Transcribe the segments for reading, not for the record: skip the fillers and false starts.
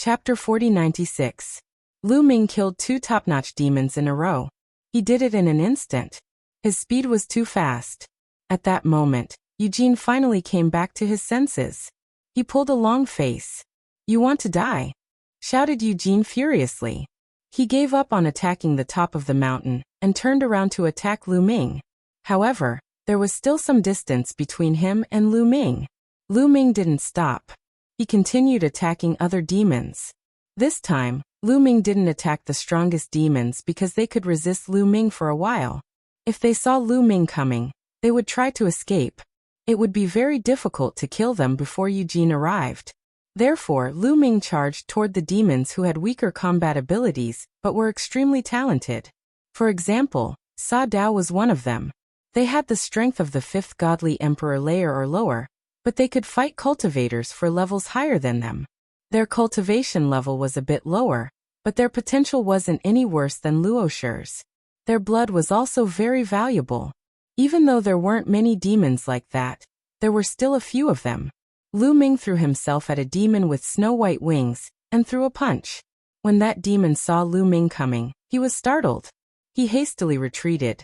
Chapter 4096. Lu Ming killed 2 top-notch demons in a row. He did it in an instant. His speed was too fast. At that moment, Eugene finally came back to his senses. He pulled a long face. "You want to die?" shouted Eugene furiously. He gave up on attacking the top of the mountain and turned around to attack Lu Ming. However, there was still some distance between him and Lu Ming. Lu Ming didn't stop. He continued attacking other demons. This time, Lu Ming didn't attack the strongest demons because they could resist Lu Ming for a while. If they saw Lu Ming coming, they would try to escape. It would be very difficult to kill them before Eugene arrived. Therefore, Lu Ming charged toward the demons who had weaker combat abilities but were extremely talented. For example, Sa Dao was one of them. They had the strength of the 5th godly emperor layer or lower, but they could fight cultivators for levels higher than them. Their cultivation level was a bit lower, but their potential wasn't any worse than Luoshi's. Their blood was also very valuable. Even though there weren't many demons like that, there were still a few of them. Lu Ming threw himself at a demon with snow-white wings and threw a punch. When that demon saw Lu Ming coming, he was startled. He hastily retreated.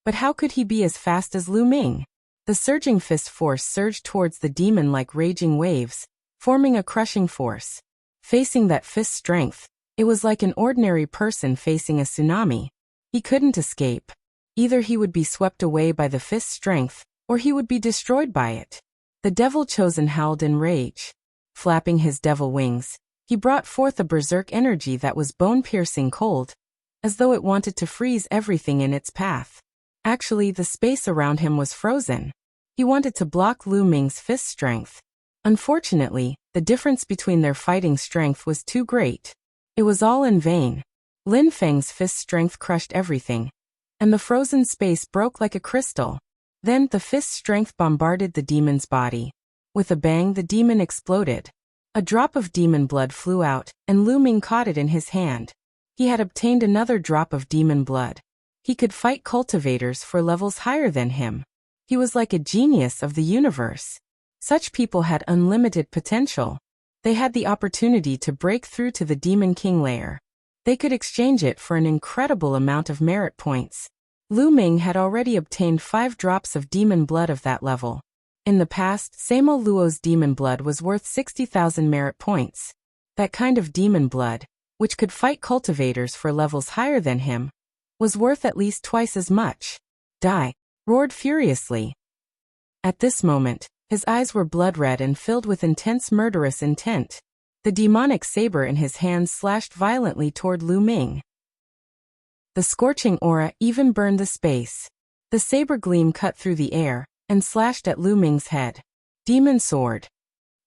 But how could he be as fast as Lu Ming? The surging fist force surged towards the demon like raging waves, forming a crushing force. Facing that fist strength, it was like an ordinary person facing a tsunami. He couldn't escape. Either he would be swept away by the fist's strength, or he would be destroyed by it. The devil chosen howled in rage. Flapping his devil wings, he brought forth a berserk energy that was bone-piercing cold, as though it wanted to freeze everything in its path. Actually, the space around him was frozen. He wanted to block Lu Ming's fist strength. Unfortunately, the difference between their fighting strength was too great. It was all in vain. Lin Feng's fist strength crushed everything, and the frozen space broke like a crystal. Then the fist's strength bombarded the demon's body. With a bang, the demon exploded. A drop of demon blood flew out, and Lu Ming caught it in his hand. He had obtained another drop of demon blood. He could fight cultivators for levels higher than him. He was like a genius of the universe. Such people had unlimited potential. They had the opportunity to break through to the Demon King layer. They could exchange it for an incredible amount of merit points. Lu Ming had already obtained 5 drops of demon blood of that level. In the past, Samo Luo's demon blood was worth 60,000 merit points. That kind of demon blood, which could fight cultivators for levels higher than him, was worth at least twice as much. "Die!" roared furiously. At this moment, his eyes were blood-red and filled with intense murderous intent. The demonic saber in his hands slashed violently toward Lu Ming. The scorching aura even burned the space. The saber gleam cut through the air and slashed at Lu Ming's head. "Demon sword!"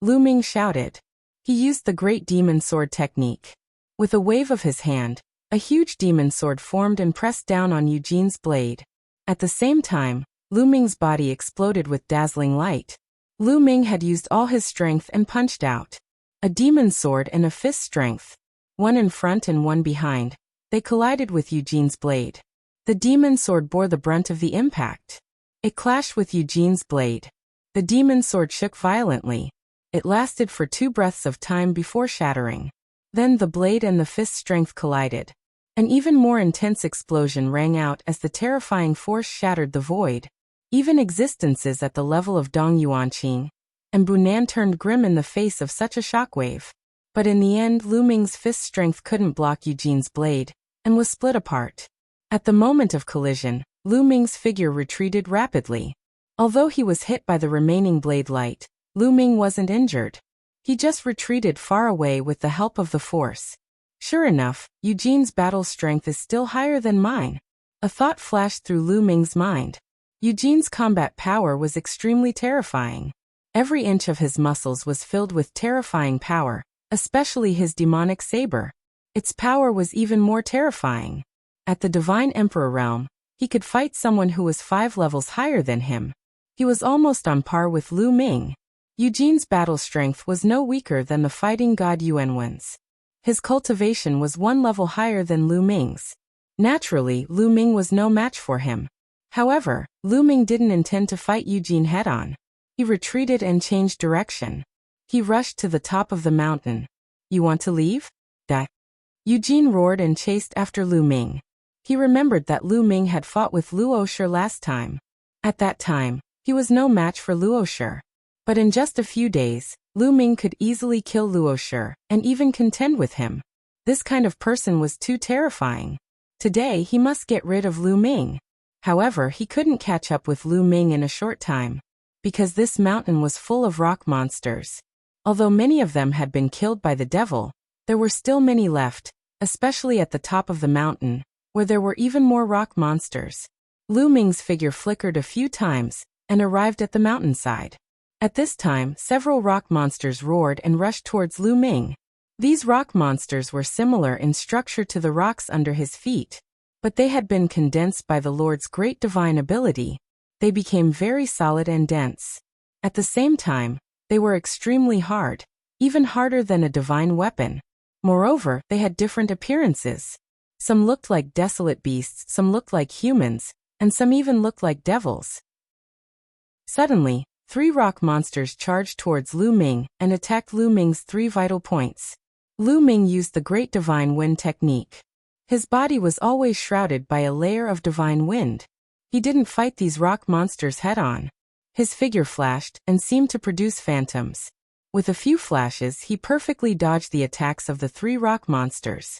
Lu Ming shouted. He used the great demon sword technique. With a wave of his hand, a huge demon sword formed and pressed down on Eugene's blade. At the same time, Lu Ming's body exploded with dazzling light. Lu Ming had used all his strength and punched out. A demon sword and a fist strength. One in front and one behind. They collided with Eugene's blade. The demon sword bore the brunt of the impact. It clashed with Eugene's blade. The demon sword shook violently. It lasted for 2 breaths of time before shattering. Then the blade and the fist strength collided. An even more intense explosion rang out as the terrifying force shattered the void. Even existences at the level of Dong Yuanqing and Bunan turned grim in the face of such a shockwave. But in the end, Lu Ming's fist strength couldn't block Eugene's blade, and was split apart. At the moment of collision, Lu Ming's figure retreated rapidly. Although he was hit by the remaining blade light, Lu Ming wasn't injured. He just retreated far away with the help of the force. Sure enough, Eugene's battle strength is still higher than mine. A thought flashed through Lu Ming's mind. Eugene's combat power was extremely terrifying. Every inch of his muscles was filled with terrifying power, especially his demonic saber. Its power was even more terrifying. At the Divine Emperor realm, he could fight someone who was 5 levels higher than him. He was almost on par with Lu Ming. Eugene's battle strength was no weaker than the fighting god Yuanwen's. His cultivation was 1 level higher than Lu Ming's. Naturally, Lu Ming was no match for him. However, Lu Ming didn't intend to fight Eugene head-on. He retreated and changed direction. He rushed to the top of the mountain. You want to leave? That. Eugene roared and chased after Lu Ming. He remembered that Lu Ming had fought with Luoshi last time. At that time, he was no match for Luoshi. But in just a few days, Lu Ming could easily kill Luoshi and even contend with him. This kind of person was too terrifying. Today he must get rid of Lu Ming. However, he couldn't catch up with Lu Ming in a short time, because this mountain was full of rock monsters. Although many of them had been killed by the devil, there were still many left, especially at the top of the mountain, where there were even more rock monsters. Lu Ming's figure flickered a few times and arrived at the mountainside. At this time, several rock monsters roared and rushed towards Lu Ming. These rock monsters were similar in structure to the rocks under his feet, but they had been condensed by the Lord's great divine ability. They became very solid and dense. At the same time, they were extremely hard, even harder than a divine weapon. Moreover, they had different appearances. Some looked like desolate beasts, some looked like humans, and some even looked like devils. Suddenly, 3 rock monsters charged towards Lu Ming and attacked Lu Ming's 3 vital points. Lu Ming used the Great Divine Wind technique. His body was always shrouded by a layer of divine wind. He didn't fight these rock monsters head-on. His figure flashed and seemed to produce phantoms. With a few flashes, he perfectly dodged the attacks of the 3 rock monsters.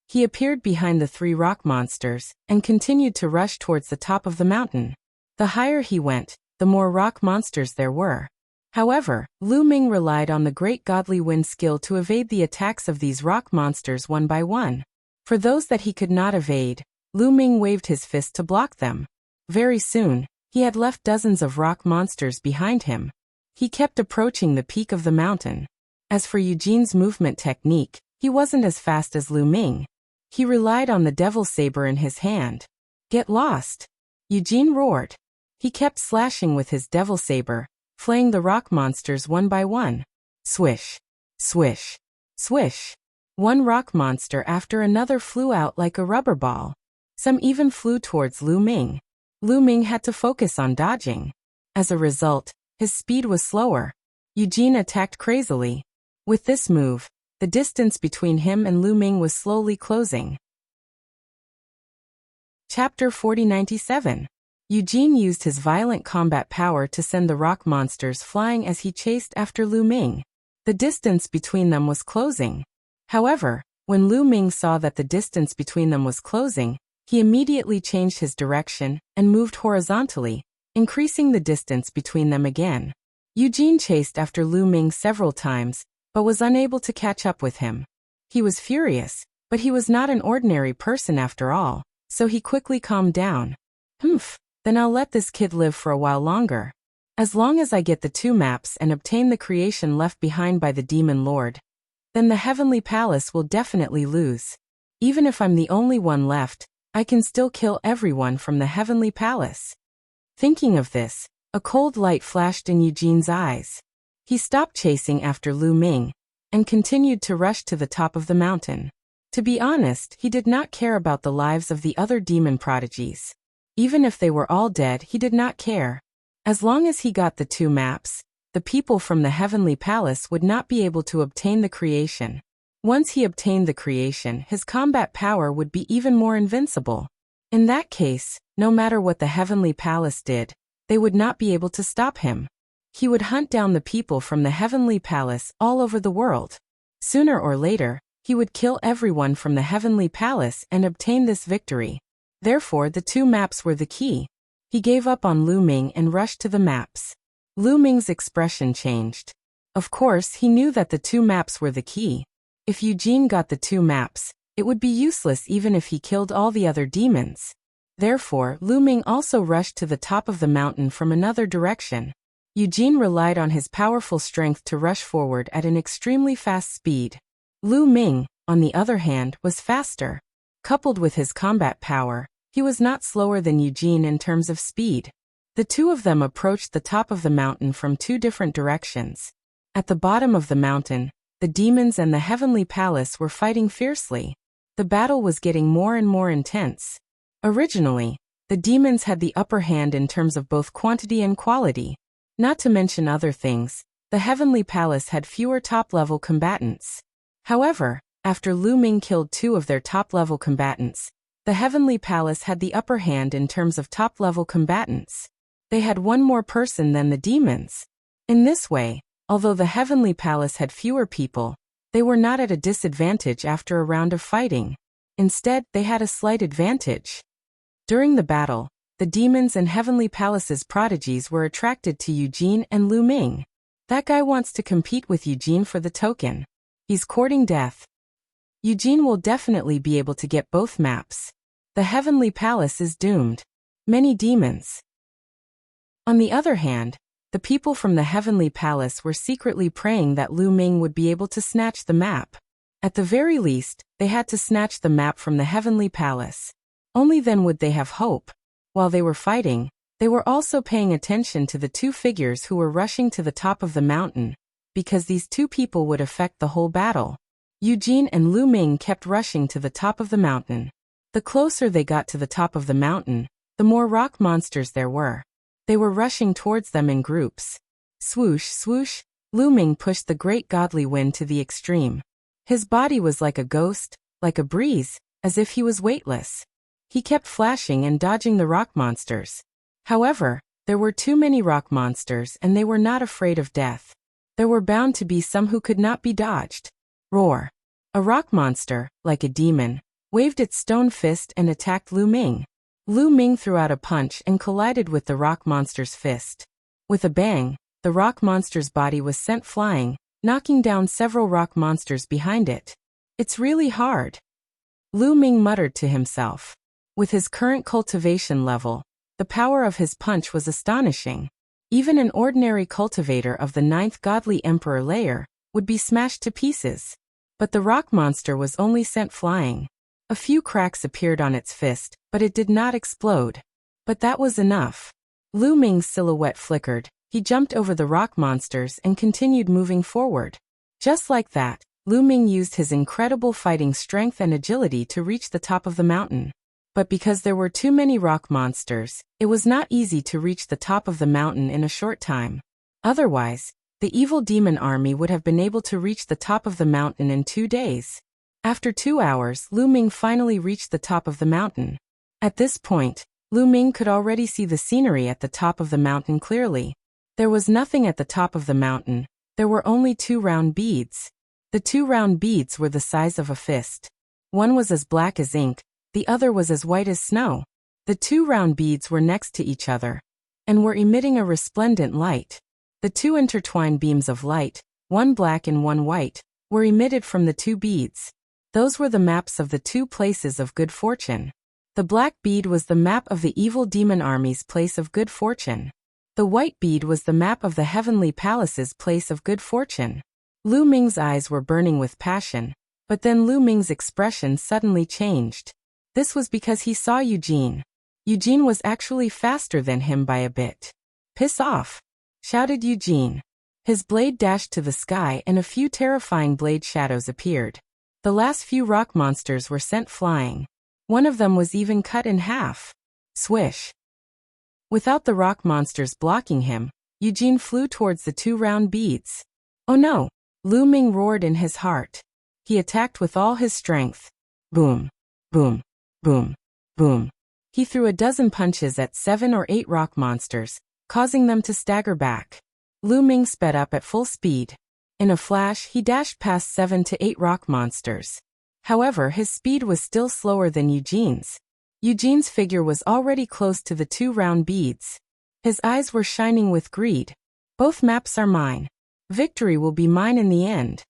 He appeared behind the 3 rock monsters and continued to rush towards the top of the mountain. The higher he went, the more rock monsters there were. However, Lu Ming relied on the great godly wind skill to evade the attacks of these rock monsters one by one. For those that he could not evade, Lu Ming waved his fist to block them. Very soon, he had left dozens of rock monsters behind him. He kept approaching the peak of the mountain. As for Eugene's movement technique, he wasn't as fast as Lu Ming. He relied on the devil saber in his hand. Get lost! Eugene roared. He kept slashing with his devil saber, flaying the rock monsters one by one. Swish! Swish! Swish! One rock monster after another flew out like a rubber ball. Some even flew towards Lu Ming. Lu Ming had to focus on dodging. As a result, his speed was slower. Eugene attacked crazily. With this move, the distance between him and Lu Ming was slowly closing. Chapter 4097. Eugene used his violent combat power to send the rock monsters flying as he chased after Lu Ming. The distance between them was closing. However, when Lu Ming saw that the distance between them was closing, he immediately changed his direction and moved horizontally, increasing the distance between them again. Eugene chased after Lu Ming several times, but was unable to catch up with him. He was furious, but he was not an ordinary person after all, so he quickly calmed down. Then I'll let this kid live for a while longer. As long as I get the 2 maps and obtain the creation left behind by the Demon Lord, then the Heavenly Palace will definitely lose. Even if I'm the only one left, I can still kill everyone from the Heavenly Palace. Thinking of this, a cold light flashed in Eugene's eyes. He stopped chasing after Lu Ming and continued to rush to the top of the mountain. To be honest, he did not care about the lives of the other demon prodigies. Even if they were all dead, he did not care. As long as he got the 2 maps, the people from the Heavenly Palace would not be able to obtain the creation. Once he obtained the creation, his combat power would be even more invincible. In that case, no matter what the Heavenly Palace did, they would not be able to stop him. He would hunt down the people from the Heavenly Palace all over the world. Sooner or later, he would kill everyone from the Heavenly Palace and obtain this victory. Therefore, the 2 maps were the key. He gave up on Lu Ming and rushed to the maps. Lu Ming's expression changed. Of course, he knew that the 2 maps were the key. If Eugene got the 2 maps, it would be useless even if he killed all the other demons. Therefore, Lu Ming also rushed to the top of the mountain from another direction. Eugene relied on his powerful strength to rush forward at an extremely fast speed. Lu Ming, on the other hand, was faster. Coupled with his combat power, he was not slower than Eugene in terms of speed. The 2 of them approached the top of the mountain from 2 different directions. At the bottom of the mountain, the demons and the Heavenly Palace were fighting fiercely. The battle was getting more and more intense. Originally, the demons had the upper hand in terms of both quantity and quality. Not to mention other things, the Heavenly Palace had fewer top-level combatants. However, after Lu Ming killed 2 of their top-level combatants, the Heavenly Palace had the upper hand in terms of top-level combatants. They had 1 more person than the demons. In this way, although the Heavenly Palace had fewer people, they were not at a disadvantage after a round of fighting. Instead, they had a slight advantage. During the battle, the demons and Heavenly Palace's prodigies were attracted to Eugene and Lu Ming. That guy wants to compete with Eugene for the token. He's courting death. Eugene will definitely be able to get both maps. The Heavenly Palace is doomed. Many demons. On the other hand, the people from the Heavenly Palace were secretly praying that Lu Ming would be able to snatch the map. At the very least, they had to snatch the map from the Heavenly Palace. Only then would they have hope. While they were fighting, they were also paying attention to the 2 figures who were rushing to the top of the mountain, because these 2 people would affect the whole battle. Eugene and Lu Ming kept rushing to the top of the mountain. The closer they got to the top of the mountain, the more rock monsters there were. They were rushing towards them in groups. Swoosh, swoosh, Lu Ming pushed the great godly wind to the extreme. His body was like a ghost, like a breeze, as if he was weightless. He kept flashing and dodging the rock monsters. However, there were too many rock monsters and they were not afraid of death. There were bound to be some who could not be dodged. Roar. A rock monster, like a demon, waved its stone fist and attacked Lu Ming. Lu Ming threw out a punch and collided with the rock monster's fist. With a bang, the rock monster's body was sent flying, knocking down several rock monsters behind it. It's really hard. Lu Ming muttered to himself. With his current cultivation level, the power of his punch was astonishing. Even an ordinary cultivator of the 9th godly emperor layer would be smashed to pieces. But the rock monster was only sent flying. A few cracks appeared on its fist, but it did not explode. But that was enough. Lu Ming's silhouette flickered. He jumped over the rock monsters and continued moving forward. Just like that, Lu Ming used his incredible fighting strength and agility to reach the top of the mountain. But because there were too many rock monsters, it was not easy to reach the top of the mountain in a short time. Otherwise, the evil demon army would have been able to reach the top of the mountain in 2 days. After 2 hours, Lu Ming finally reached the top of the mountain. At this point, Lu Ming could already see the scenery at the top of the mountain clearly. There was nothing at the top of the mountain. There were only 2 round beads. The 2 round beads were the size of a fist. One was as black as ink, the other was as white as snow. The 2 round beads were next to each other and were emitting a resplendent light. The 2 intertwined beams of light, one black and one white, were emitted from the 2 beads. Those were the maps of the 2 places of good fortune. The black bead was the map of the evil demon army's place of good fortune. The white bead was the map of the Heavenly Palace's place of good fortune. Lu Ming's eyes were burning with passion, but then Lu Ming's expression suddenly changed. This was because he saw Eugene. Eugene was actually faster than him by a bit. "Piss off!" shouted Eugene. His blade dashed to the sky and a few terrifying blade shadows appeared. The last few rock monsters were sent flying. One of them was even cut in half. Swish. Without the rock monsters blocking him, Eugene flew towards the 2 round beads. Oh no! Lu Ming roared in his heart. He attacked with all his strength. Boom. Boom. Boom. Boom. He threw a dozen punches at 7 or 8 rock monsters, causing them to stagger back. Lu Ming sped up at full speed. In a flash, he dashed past 7 to 8 rock monsters. However, his speed was still slower than Eugene's. Eugene's figure was already close to the 2 round beads. His eyes were shining with greed. Both maps are mine. Victory will be mine in the end.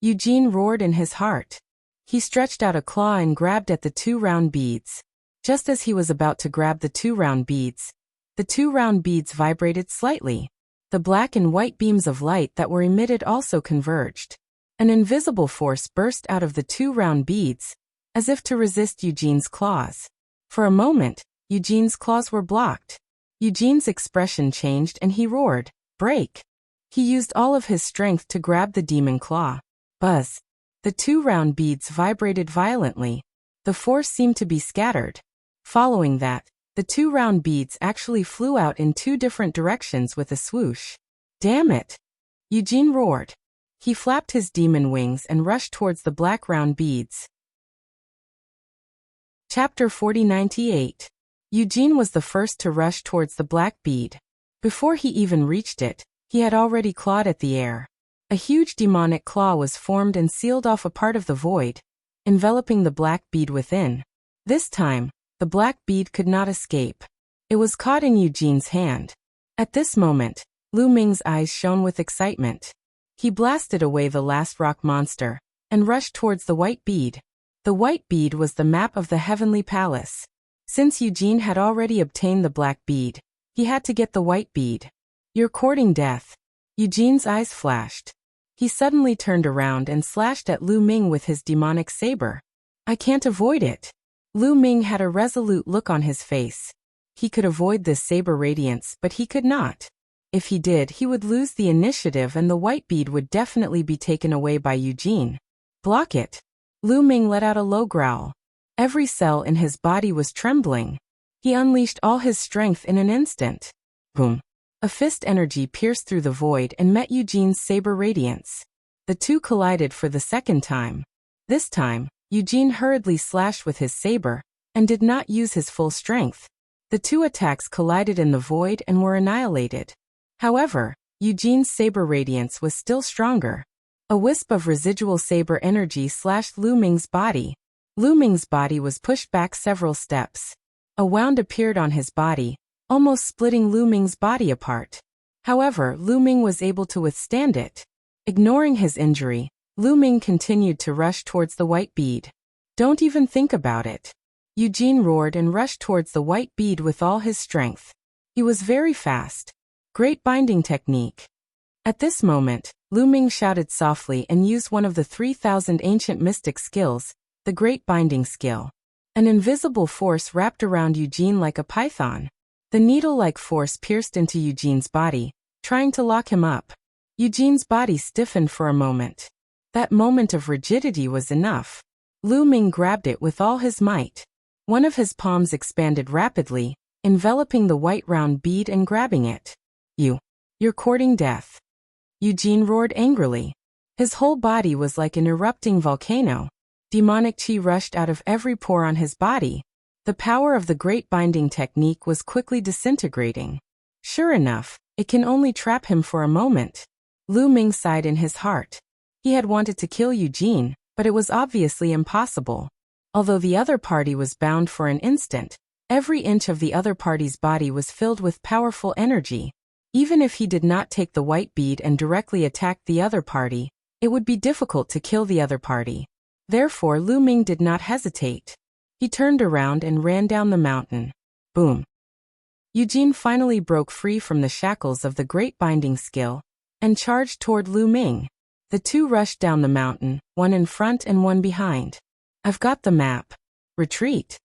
Eugene roared in his heart. He stretched out a claw and grabbed at the 2 round beads. Just as he was about to grab the 2 round beads, the 2 round beads vibrated slightly. The black and white beams of light that were emitted also converged. An invisible force burst out of the 2 round beads, as if to resist Eugene's claws. For a moment, Eugene's claws were blocked. Eugene's expression changed and he roared, "Break!" He used all of his strength to grab the demon claw. Buzz! The 2 round beads vibrated violently. The force seemed to be scattered. Following that, the 2 round beads actually flew out in 2 different directions with a swoosh. Damn it! Eugene roared. He flapped his demon wings and rushed towards the black round beads. Chapter 4098. Eugene was the first to rush towards the black bead. Before he even reached it, he had already clawed at the air. A huge demonic claw was formed and sealed off a part of the void, enveloping the black bead within. This time, the black bead could not escape. It was caught in Eugene's hand. At this moment, Lu Ming's eyes shone with excitement. He blasted away the last rock monster and rushed towards the white bead. The white bead was the map of the heavenly palace. Since Eugene had already obtained the black bead, he had to get the white bead. "You're courting death." Eugene's eyes flashed. He suddenly turned around and slashed at Lu Ming with his demonic saber. "I can't avoid it." Lu Ming had a resolute look on his face. He could avoid this saber radiance, but he could not. If he did, he would lose the initiative and the white bead would definitely be taken away by Eugene. "Block it." Lu Ming let out a low growl. Every cell in his body was trembling. He unleashed all his strength in an instant. Boom. A fist energy pierced through the void and met Eugene's saber radiance. The two collided for the second time. This time, Eugene hurriedly slashed with his saber and did not use his full strength. The two attacks collided in the void and were annihilated. However, Eugene's saber radiance was still stronger. A wisp of residual saber energy slashed Lu Ming's body. Lu Ming's body was pushed back several steps. A wound appeared on his body, almost splitting Lu Ming's body apart. However, Lu Ming was able to withstand it. Ignoring his injury, Lu Ming continued to rush towards the white bead. "Don't even think about it." Eugene roared and rushed towards the white bead with all his strength. He was very fast. Great binding technique. At this moment, Lu Ming shouted softly and used one of the 3,000 ancient mystic skills, the Great Binding Skill. An invisible force wrapped around Eugene like a python. The needle-like force pierced into Eugene's body, trying to lock him up. Eugene's body stiffened for a moment. That moment of rigidity was enough. Lu Ming grabbed it with all his might. One of his palms expanded rapidly, enveloping the white round bead and grabbing it. You're courting death." Eugene roared angrily. His whole body was like an erupting volcano. Demonic chi rushed out of every pore on his body. The power of the Great Binding Technique was quickly disintegrating. Sure enough, it can only trap him for a moment. Lu Ming sighed in his heart. He had wanted to kill Eugene, but it was obviously impossible. Although the other party was bound for an instant, every inch of the other party's body was filled with powerful energy. Even if he did not take the white bead and directly attack the other party, it would be difficult to kill the other party. Therefore, Lu Ming did not hesitate. He turned around and ran down the mountain. Boom. Eugene finally broke free from the shackles of the Great Binding Skill and charged toward Lu Ming. The two rushed down the mountain, one in front and one behind. "I've got the map. Retreat."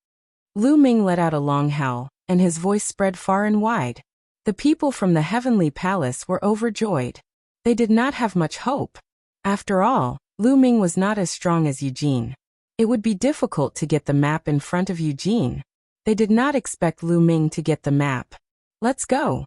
Lu Ming let out a long howl, and his voice spread far and wide. The people from the heavenly palace were overjoyed. They did not have much hope. After all, Lu Ming was not as strong as Eugene. It would be difficult to get the map in front of Eugene. They did not expect Lu Ming to get the map. "Let's go."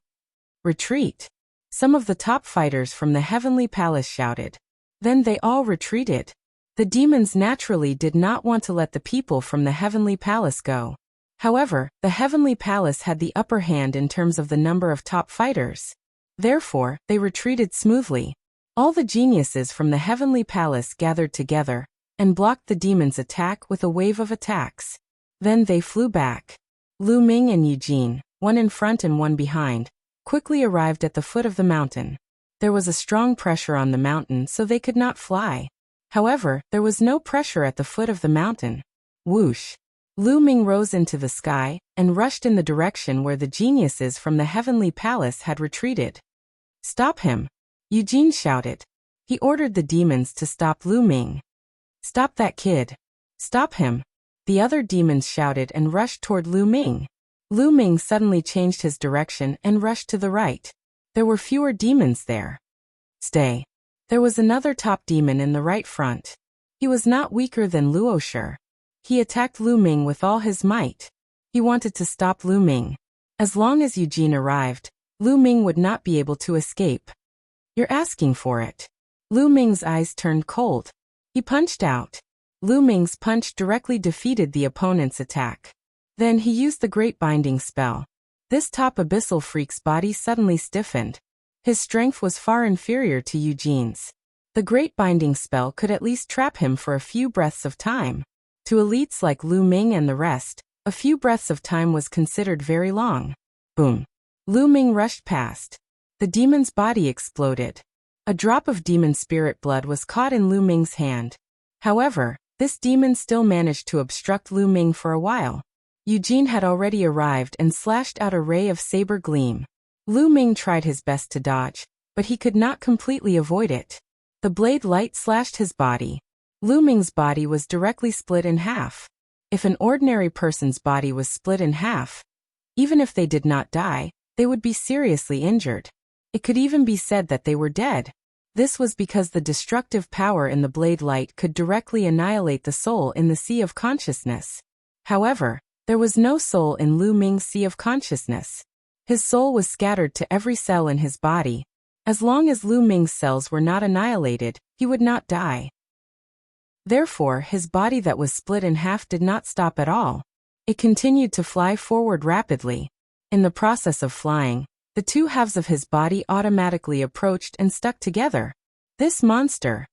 "Retreat." Some of the top fighters from the heavenly palace shouted. Then they all retreated. The demons naturally did not want to let the people from the heavenly palace go. However, the heavenly palace had the upper hand in terms of the number of top fighters. Therefore, they retreated smoothly. All the geniuses from the heavenly palace gathered together and blocked the demons' attack with a wave of attacks. Then they flew back. Lu Ming and Eugene, one in front and one behind, quickly arrived at the foot of the mountain. There was a strong pressure on the mountain, so they could not fly. However, there was no pressure at the foot of the mountain. Whoosh! Lu Ming rose into the sky and rushed in the direction where the geniuses from the heavenly palace had retreated. "Stop him!" Eugene shouted. He ordered the demons to stop Lu Ming. "Stop that kid! Stop him!" The other demons shouted and rushed toward Lu Ming. Lu Ming suddenly changed his direction and rushed to the right. There were fewer demons there. "Stay." There was another top demon in the right front. He was not weaker than Luosher. He attacked Lu Ming with all his might. He wanted to stop Lu Ming. As long as Eugene arrived, Lu Ming would not be able to escape. "You're asking for it." Lu Ming's eyes turned cold. He punched out. Lu Ming's punch directly defeated the opponent's attack. Then he used the Great Binding spell. This top abyssal freak's body suddenly stiffened. His strength was far inferior to Eugene's. The Great Binding spell could at least trap him for a few breaths of time. To elites like Lu Ming and the rest, a few breaths of time was considered very long. Boom. Lu Ming rushed past. The demon's body exploded. A drop of demon spirit blood was caught in Lu Ming's hand. However, this demon still managed to obstruct Lu Ming for a while. Eugene had already arrived and slashed out a ray of saber gleam. Lu Ming tried his best to dodge, but he could not completely avoid it. The blade light slashed his body. Lu Ming's body was directly split in half. If an ordinary person's body was split in half, even if they did not die, they would be seriously injured. It could even be said that they were dead. This was because the destructive power in the blade light could directly annihilate the soul in the sea of consciousness. However, there was no soul in Lu Ming's sea of consciousness. His soul was scattered to every cell in his body. As long as Lu Ming's cells were not annihilated, he would not die. Therefore, his body that was split in half did not stop at all. It continued to fly forward rapidly. In the process of flying, the two halves of his body automatically approached and stuck together. This monster!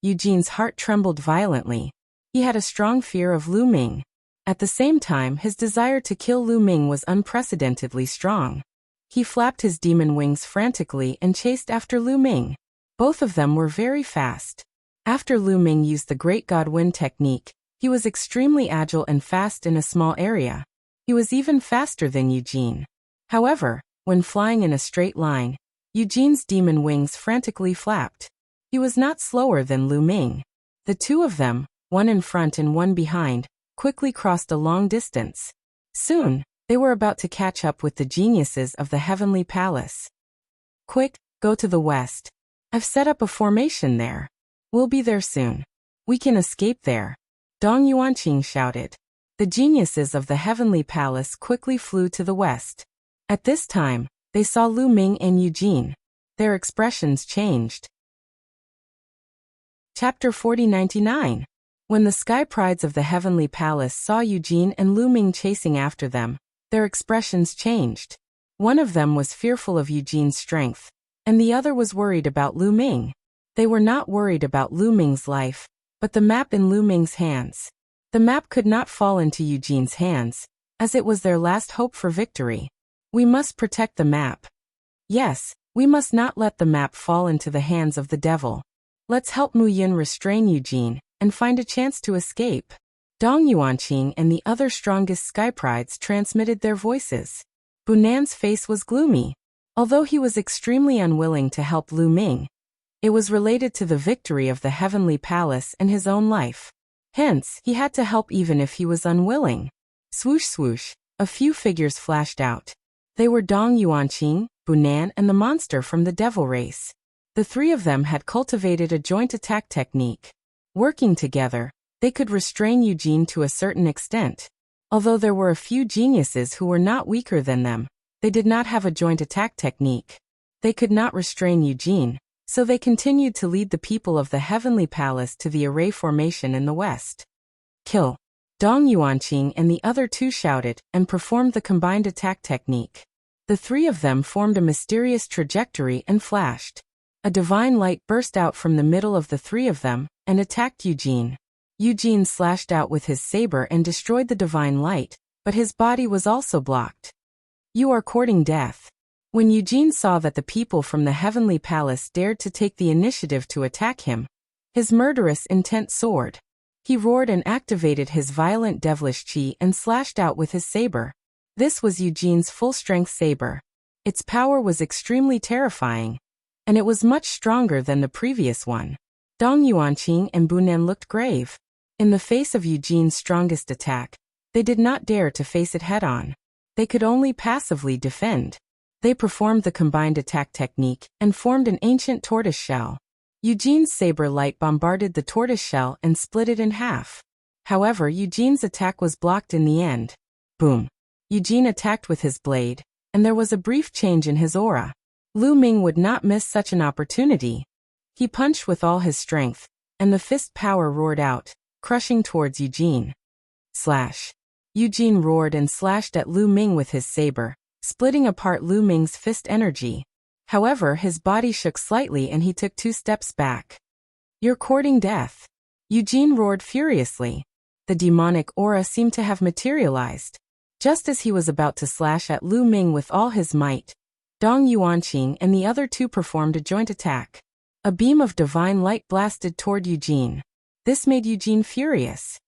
Eugene's heart trembled violently. He had a strong fear of Lu Ming. At the same time, his desire to kill Lu Ming was unprecedentedly strong. He flapped his demon wings frantically and chased after Lu Ming. Both of them were very fast. After Lu Ming used the Great God Wind technique, he was extremely agile and fast in a small area. He was even faster than Eugene. However, when flying in a straight line, Eugene's demon wings frantically flapped. He was not slower than Lu Ming. The two of them, one in front and one behind, quickly crossed a long distance. Soon, they were about to catch up with the geniuses of the Heavenly Palace. Quick, go to the west. I've set up a formation there. We'll be there soon. We can escape there. Dong Yuanqing shouted. The geniuses of the Heavenly Palace quickly flew to the west. At this time, they saw Lu Ming and Eugene. Their expressions changed. Chapter 4099. When the Sky Prides of the Heavenly Palace saw Eugene and Lu Ming chasing after them, their expressions changed. One of them was fearful of Eugene's strength, and the other was worried about Lu Ming. They were not worried about Lu Ming's life, but the map in Lu Ming's hands. The map could not fall into Eugene's hands, as it was their last hope for victory. We must protect the map. Yes, we must not let the map fall into the hands of the devil. Let's help Mu Yin restrain Eugene and find a chance to escape. Dong Yuanqing and the other strongest Sky Prides transmitted their voices. Bunan's face was gloomy. Although he was extremely unwilling to help Lu Ming, it was related to the victory of the Heavenly Palace and his own life. Hence, he had to help even if he was unwilling. Swoosh swoosh, a few figures flashed out. They were Dong Yuanqing, Bunan and the monster from the devil race. The three of them had cultivated a joint attack technique. Working together, they could restrain Eugene to a certain extent. Although there were a few geniuses who were not weaker than them, they did not have a joint attack technique. They could not restrain Eugene, so they continued to lead the people of the Heavenly Palace to the array formation in the west. Kill! Dong Yuanqing and the other two shouted and performed the combined attack technique. The three of them formed a mysterious trajectory and flashed. A divine light burst out from the middle of the three of them and attacked Eugene. Eugene slashed out with his saber and destroyed the divine light, but his body was also blocked. You are courting death. When Eugene saw that the people from the Heavenly Palace dared to take the initiative to attack him, his murderous intent soared. He roared and activated his violent devilish chi and slashed out with his saber. This was Eugene's full-strength saber. Its power was extremely terrifying, and it was much stronger than the previous one. Dong Yuanqing and Bunan looked grave. In the face of Eugene's strongest attack, they did not dare to face it head-on. They could only passively defend. They performed the combined attack technique and formed an ancient tortoise shell. Eugene's saber light bombarded the tortoise shell and split it in half. However, Eugene's attack was blocked in the end. Boom! Eugene attacked with his blade, and there was a brief change in his aura. Lu Ming would not miss such an opportunity. He punched with all his strength, and the fist power roared out, crushing towards Eugene. Slash. Eugene roared and slashed at Lu Ming with his saber, splitting apart Lu Ming's fist energy. However, his body shook slightly and he took 2 steps back. You're courting death. Eugene roared furiously. The demonic aura seemed to have materialized. Just as he was about to slash at Lu Ming with all his might, Dong Yuanqing and the other 2 performed a joint attack. A beam of divine light blasted toward Eugene. This made Eugene furious.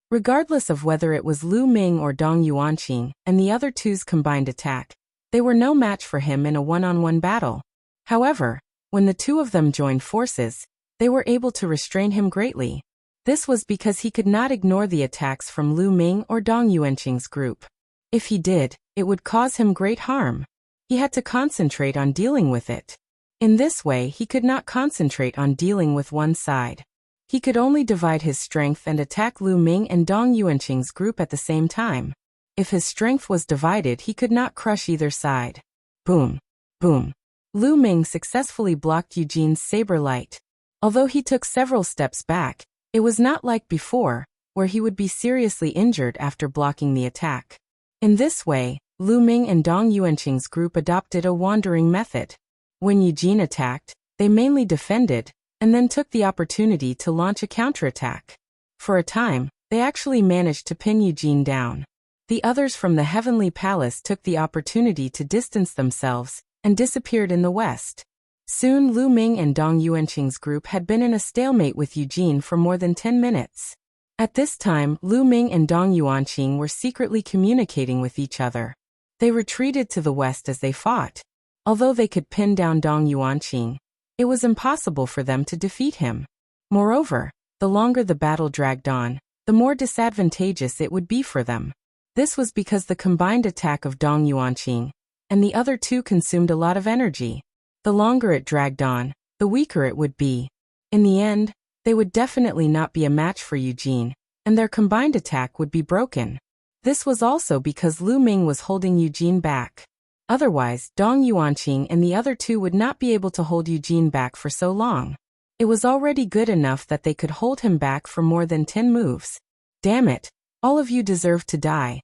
Regardless of whether it was Lu Ming or Dong Yuanqing and the other 2's combined attack, they were no match for him in a one-on-one battle. However, when the 2 of them joined forces, they were able to restrain him greatly. This was because he could not ignore the attacks from Lu Ming or Dong Yuanqing's group. If he did, it would cause him great harm. He had to concentrate on dealing with it. In this way, he could not concentrate on dealing with one side. He could only divide his strength and attack Lu Ming and Dong Yuanqing's group at the same time. If his strength was divided, he could not crush either side. Boom. Boom. Lu Ming successfully blocked Eugene's saber light. Although he took several steps back, it was not like before, where he would be seriously injured after blocking the attack. In this way, Lu Ming and Dong Yuanqing's group adopted a wandering method. When Eugene attacked, they mainly defended, and then took the opportunity to launch a counterattack. For a time, they actually managed to pin Eugene down. The others from the Heavenly Palace took the opportunity to distance themselves, and disappeared in the west. Soon Lu Ming and Dong Yuanqing's group had been in a stalemate with Eugene for more than 10 minutes. At this time, Lu Ming and Dong Yuanqing were secretly communicating with each other. They retreated to the west as they fought. Although they could pin down Dong Yuanqing, it was impossible for them to defeat him. Moreover, the longer the battle dragged on, the more disadvantageous it would be for them. This was because the combined attack of Dong Yuanqing and the other 2 consumed a lot of energy. The longer it dragged on, the weaker it would be. In the end, they would definitely not be a match for Eugene, and their combined attack would be broken. This was also because Lu Ming was holding Eugene back. Otherwise, Dong Yuanqing and the other 2 would not be able to hold Eugene back for so long. It was already good enough that they could hold him back for more than 10 moves. Damn it, all of you deserve to die.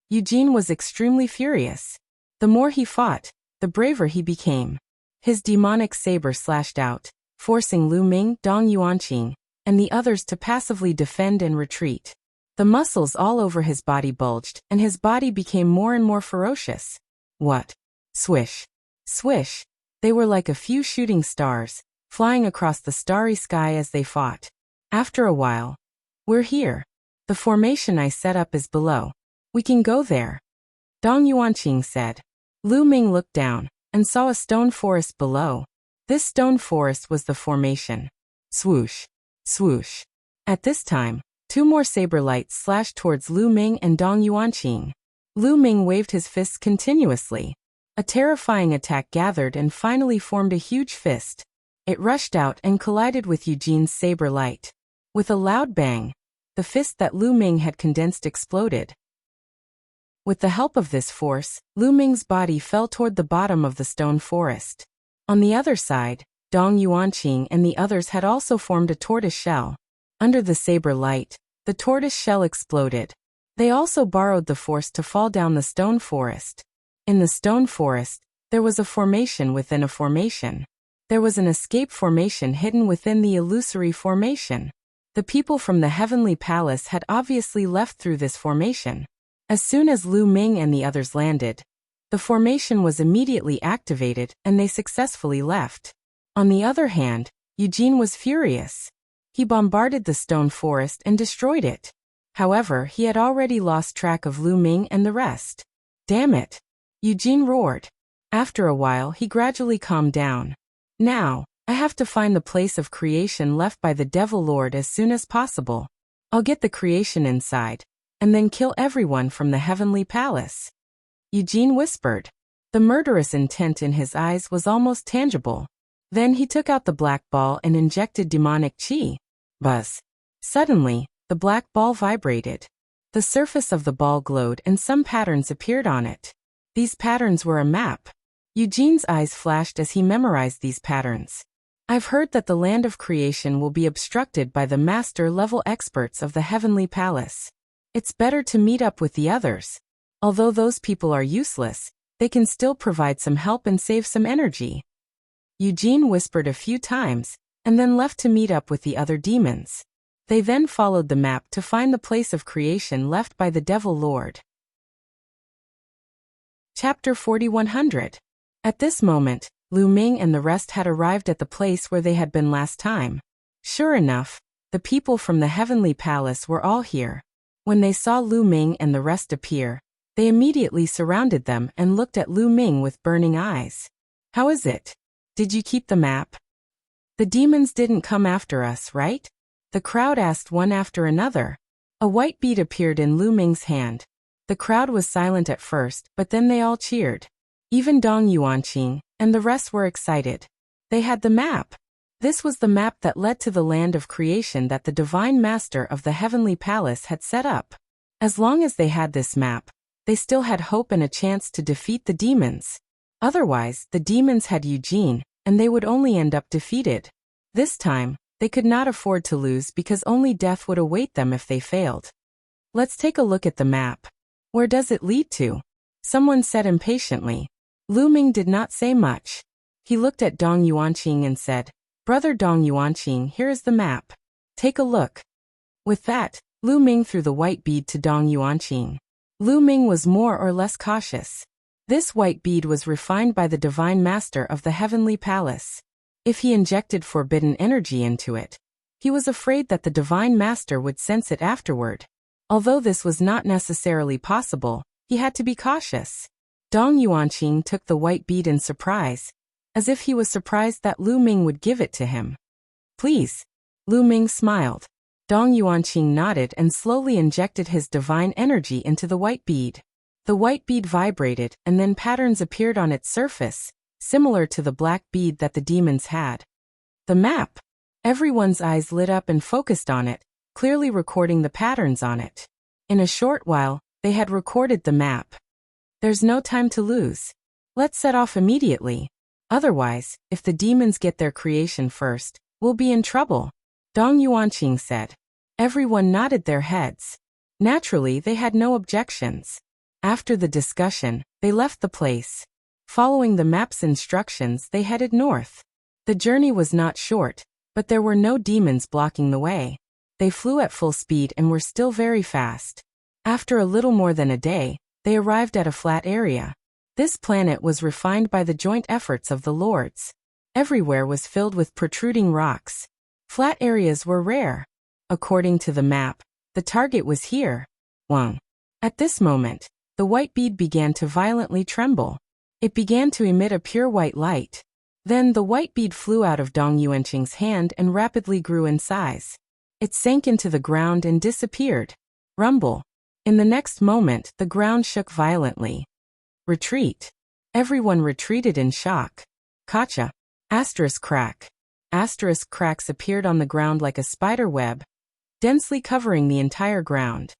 Eugene was extremely furious. The more he fought, the braver he became. His demonic saber slashed out, forcing Lu Ming, Dong Yuanqing, and the others to passively defend and retreat. The muscles all over his body bulged, and his body became more and more ferocious. What? Swish. Swish. They were like a few shooting stars, flying across the starry sky as they fought. After a while, we're here. The formation I set up is below. We can go there. Dong Yuanqing said. Lu Ming looked down, and saw a stone forest below. This stone forest was the formation. Swoosh. Swoosh. At this time, 2 more saber lights slashed towards Lu Ming and Dong Yuanqing. Lu Ming waved his fists continuously. A terrifying attack gathered and finally formed a huge fist. It rushed out and collided with Eugene's saber light. With a loud bang, the fist that Lu Ming had condensed exploded. With the help of this force, Lu Ming's body fell toward the bottom of the stone forest. On the other side, Dong Yuanqing and the others had also formed a tortoise shell. Under the saber light, the tortoise shell exploded. They also borrowed the force to fall down the stone forest. In the stone forest, there was a formation within a formation. There was an escape formation hidden within the illusory formation. The people from the Heavenly Palace had obviously left through this formation. As soon as Lu Ming and the others landed, the formation was immediately activated and they successfully left. On the other hand, Eugene was furious. He bombarded the stone forest and destroyed it. However, he had already lost track of Lu Ming and the rest. Damn it! Eugene roared. After a while, he gradually calmed down. Now, I have to find the place of creation left by the Devil Lord as soon as possible. I'll get the creation inside, and then kill everyone from the Heavenly Palace. Eugene whispered. The murderous intent in his eyes was almost tangible. Then he took out the black ball and injected demonic chi. Buzz. Suddenly, the black ball vibrated. The surface of the ball glowed and some patterns appeared on it. These patterns were a map. Eugene's eyes flashed as he memorized these patterns. I've heard that the land of creation will be obstructed by the master-level experts of the heavenly palace. It's better to meet up with the others. Although those people are useless, they can still provide some help and save some energy. Eugene whispered a few times, and then left to meet up with the other demons. They then followed the map to find the place of creation left by the Devil Lord. Chapter 4100. At this moment, Lu Ming and the rest had arrived at the place where they had been last time. Sure enough, the people from the heavenly palace were all here. When they saw Lu Ming and the rest appear, they immediately surrounded them and looked at Lu Ming with burning eyes. How is it? Did you keep the map? The demons didn't come after us, right? The crowd asked one after another. A white bead appeared in Lu Ming's hand. The crowd was silent at first, but then they all cheered. Even Dong Yuanqing and the rest were excited. They had the map. This was the map that led to the land of creation that the Divine Master of the Heavenly Palace had set up. As long as they had this map, they still had hope and a chance to defeat the demons. Otherwise, the demons had Eugene, and they would only end up defeated. This time, they could not afford to lose because only death would await them if they failed. Let's take a look at the map. Where does it lead to? Someone said impatiently. Lu Ming did not say much. He looked at Dong Yuanqing and said, "Brother Dong Yuanqing, here is the map. Take a look." With that, Lu Ming threw the white bead to Dong Yuanqing. Lu Ming was more or less cautious. This white bead was refined by the Divine Master of the Heavenly Palace. If he injected forbidden energy into it, he was afraid that the Divine Master would sense it afterward. Although this was not necessarily possible, he had to be cautious. Dong Yuanqing took the white bead in surprise, as if he was surprised that Lu Ming would give it to him. "Please." Lu Ming smiled. Dong Yuanqing nodded and slowly injected his divine energy into the white bead. The white bead vibrated, and then patterns appeared on its surface, similar to the black bead that the demons had. The map! Everyone's eyes lit up and focused on it, clearly recording the patterns on it. In a short while, they had recorded the map. There's no time to lose. Let's set off immediately. Otherwise, if the demons get their creation first, we'll be in trouble, Dong Yuanqing said. Everyone nodded their heads. Naturally, they had no objections. After the discussion, they left the place. Following the map's instructions, they headed north. The journey was not short, but there were no demons blocking the way. They flew at full speed and were still very fast. After a little more than a day, they arrived at a flat area. This planet was refined by the joint efforts of the lords. Everywhere was filled with protruding rocks. Flat areas were rare. According to the map, the target was here. Wang. At this moment, the white bead began to violently tremble. It began to emit a pure white light. Then the white bead flew out of Dong Yuanqing's hand and rapidly grew in size. It sank into the ground and disappeared. Rumble. In the next moment, the ground shook violently. Retreat. Everyone retreated in shock. Kacha. Asterisk crack. Asterisk cracks appeared on the ground like a spider web, densely covering the entire ground.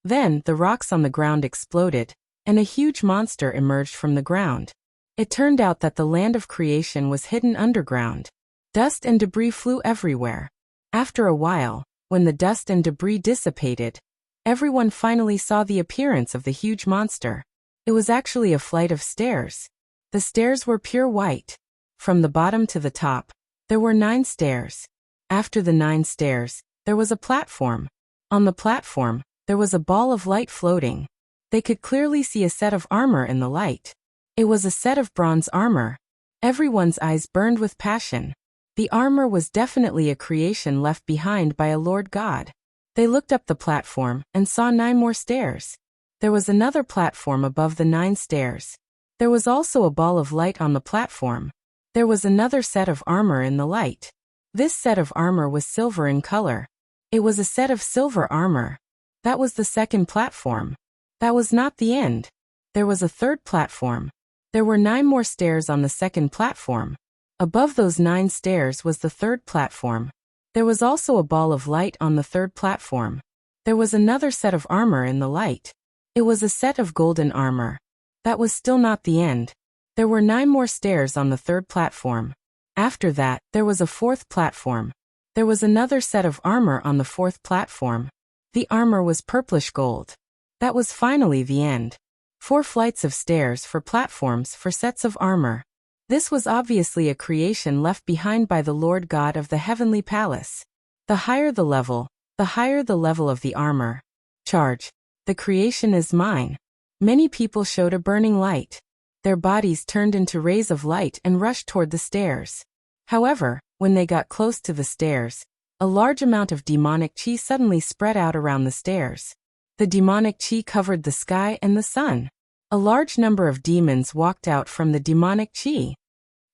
Then, the rocks on the ground exploded, and a huge monster emerged from the ground. It turned out that the land of creation was hidden underground. Dust and debris flew everywhere. After a while, when the dust and debris dissipated, everyone finally saw the appearance of the huge monster. It was actually a flight of stairs. The stairs were pure white. From the bottom to the top, there were 9 stairs. After the 9 stairs, there was a platform. On the platform, there was a ball of light floating. They could clearly see a set of armor in the light. It was a set of bronze armor. Everyone's eyes burned with passion. The armor was definitely a creation left behind by a Lord God. They looked up the platform and saw 9 more stairs. There was another platform above the 9 stairs. There was also a ball of light on the platform. There was another set of armor in the light. This set of armor was silver in color. It was a set of silver armor. That was the second platform. That was not the end. There was a third platform. There were 9 more stairs on the second platform. Above those 9 stairs was the third platform. There was also a ball of light on the third platform. There was another set of armor in the light. It was a set of golden armor. That was still not the end. There were 9 more stairs on the third platform. After that, there was a fourth platform. There was another set of armor on the fourth platform. The armor was purplish gold. That was finally the end. 4 flights of stairs for platforms for sets of armor. This was obviously a creation left behind by the Lord God of the heavenly palace. The higher the level of the armor. Charge. The creation is mine. Many people showed a burning light. Their bodies turned into rays of light and rushed toward the stairs. However, when they got close to the stairs, a large amount of demonic chi suddenly spread out around the stairs. The demonic chi covered the sky and the sun. A large number of demons walked out from the demonic chi.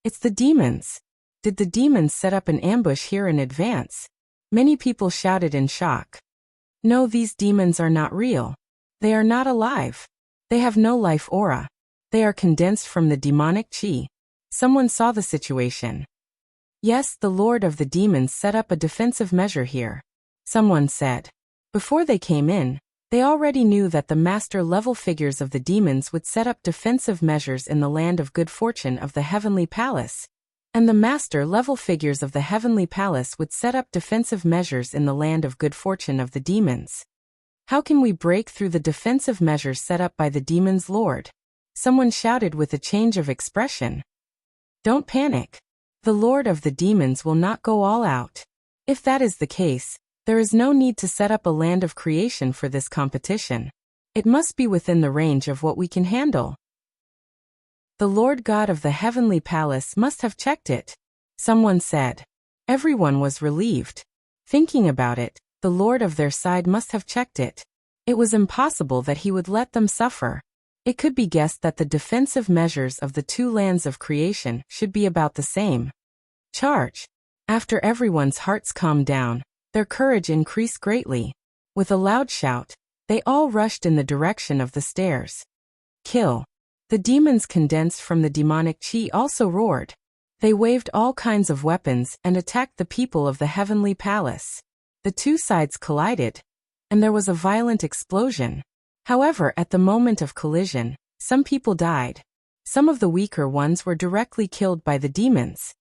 It's the demons. Did the demons set up an ambush here in advance? Many people shouted in shock. No, these demons are not real. They are not alive. They have no life aura. They are condensed from the demonic chi. Someone saw the situation. Yes, the Lord of the Demons set up a defensive measure here. Someone said. Before they came in, they already knew that the master-level figures of the demons would set up defensive measures in the land of good fortune of the heavenly palace, and the master-level figures of the heavenly palace would set up defensive measures in the land of good fortune of the demons. How can we break through the defensive measures set up by the demons' lord? Someone shouted with a change of expression. Don't panic. The Lord of the Demons will not go all out. If that is the case, there is no need to set up a land of creation for this competition. It must be within the range of what we can handle. The Lord God of the heavenly palace must have checked it. Someone said. Everyone was relieved. Thinking about it, the Lord of their side must have checked it. It was impossible that he would let them suffer. It could be guessed that the defensive measures of the 2 lands of creation should be about the same. Charge. After everyone's hearts calmed down, their courage increased greatly. With a loud shout, they all rushed in the direction of the stairs. Kill. The demons condensed from the demonic chi also roared. They waved all kinds of weapons and attacked the people of the heavenly palace. The 2 sides collided, and there was a violent explosion. However, at the moment of collision, some people died. Some of the weaker ones were directly killed by the demons.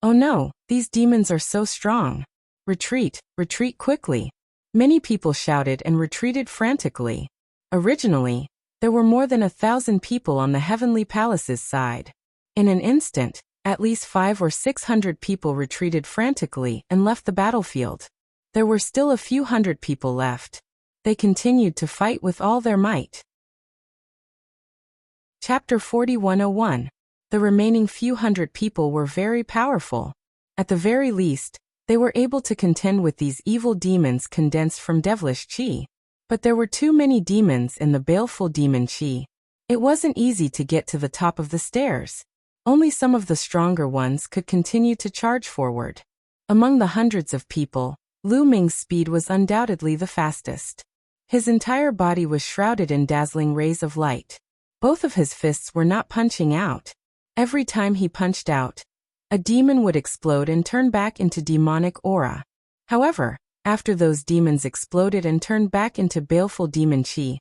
Oh no, these demons are so strong. Retreat, retreat quickly. Many people shouted and retreated frantically. Originally, there were more than 1,000 people on the heavenly palace's side. In an instant, at least 500 or 600 people retreated frantically and left the battlefield. There were still a few hundred people left. They continued to fight with all their might. Chapter 41:01. The remaining few hundred people were very powerful. At the very least, they were able to contend with these evil demons condensed from devilish chi. But there were too many demons in the baleful demon chi. It wasn't easy to get to the top of the stairs. Only some of the stronger ones could continue to charge forward. Among the hundreds of people, Lu Ming's speed was undoubtedly the fastest. His entire body was shrouded in dazzling rays of light. Both of his fists were not punching out. Every time he punched out, a demon would explode and turn back into demonic aura. However, after those demons exploded and turned back into baleful demon chi,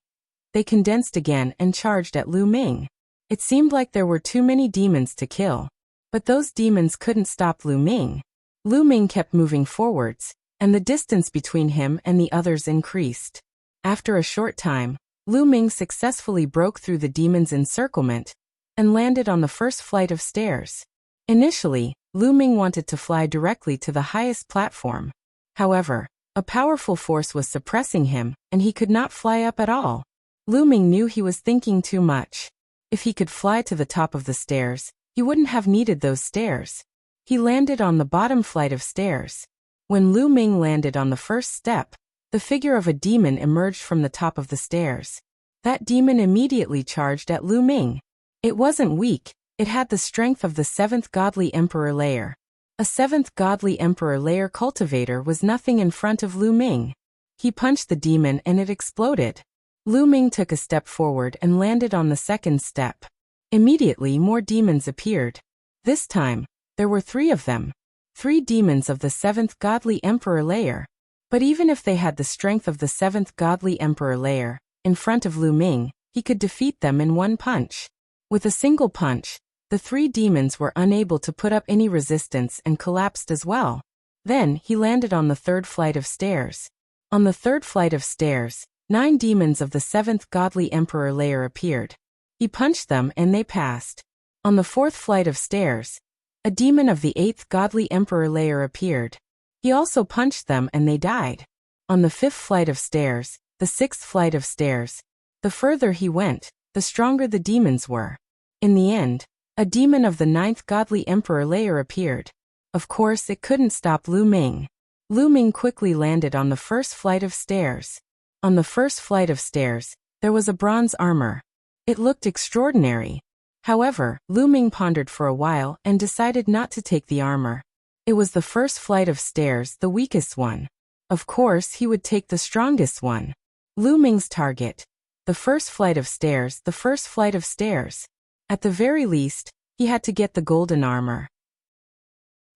they condensed again and charged at Lu Ming. It seemed like there were too many demons to kill. But those demons couldn't stop Lu Ming. Lu Ming kept moving forwards, and the distance between him and the others increased. After a short time, Lu Ming successfully broke through the demon's encirclement and landed on the first flight of stairs. Initially, Lu Ming wanted to fly directly to the highest platform. However, a powerful force was suppressing him, and he could not fly up at all. Lu Ming knew he was thinking too much. If he could fly to the top of the stairs, he wouldn't have needed those stairs. He landed on the bottom flight of stairs. When Lu Ming landed on the first step, the figure of a demon emerged from the top of the stairs. That demon immediately charged at Lu Ming. It wasn't weak, it had the strength of the 7th Godly Emperor layer. A 7th Godly Emperor layer cultivator was nothing in front of Lu Ming. He punched the demon and it exploded. Lu Ming took a step forward and landed on the second step. Immediately more demons appeared. This time, there were 3 of them. 3 demons of the 7th Godly Emperor layer. But even if they had the strength of the 7th Godly Emperor layer, in front of Lu Ming, he could defeat them in one punch. With a single punch, The 3 demons were unable to put up any resistance and collapsed as well. Then, he landed on the 3rd flight of stairs. On the 3rd flight of stairs, 9 demons of the 7th godly emperor layer appeared. He punched them and they passed. On the 4th flight of stairs, a demon of the 8th godly emperor layer appeared. He also punched them and they died. On the 5th flight of stairs, the 6th flight of stairs, the further he went, the stronger the demons were. In the end, a demon of the 9th godly emperor layer appeared. Of course, it couldn't stop Lu Ming. Lu Ming quickly landed on the 1st flight of stairs. On the 1st flight of stairs, there was a bronze armor. It looked extraordinary. However, Lu Ming pondered for a while and decided not to take the armor. It was the 1st flight of stairs, the weakest one. Of course, he would take the strongest one. Lu Ming's target. The 1st flight of stairs, the 1st flight of stairs. At the very least, he had to get the golden armor.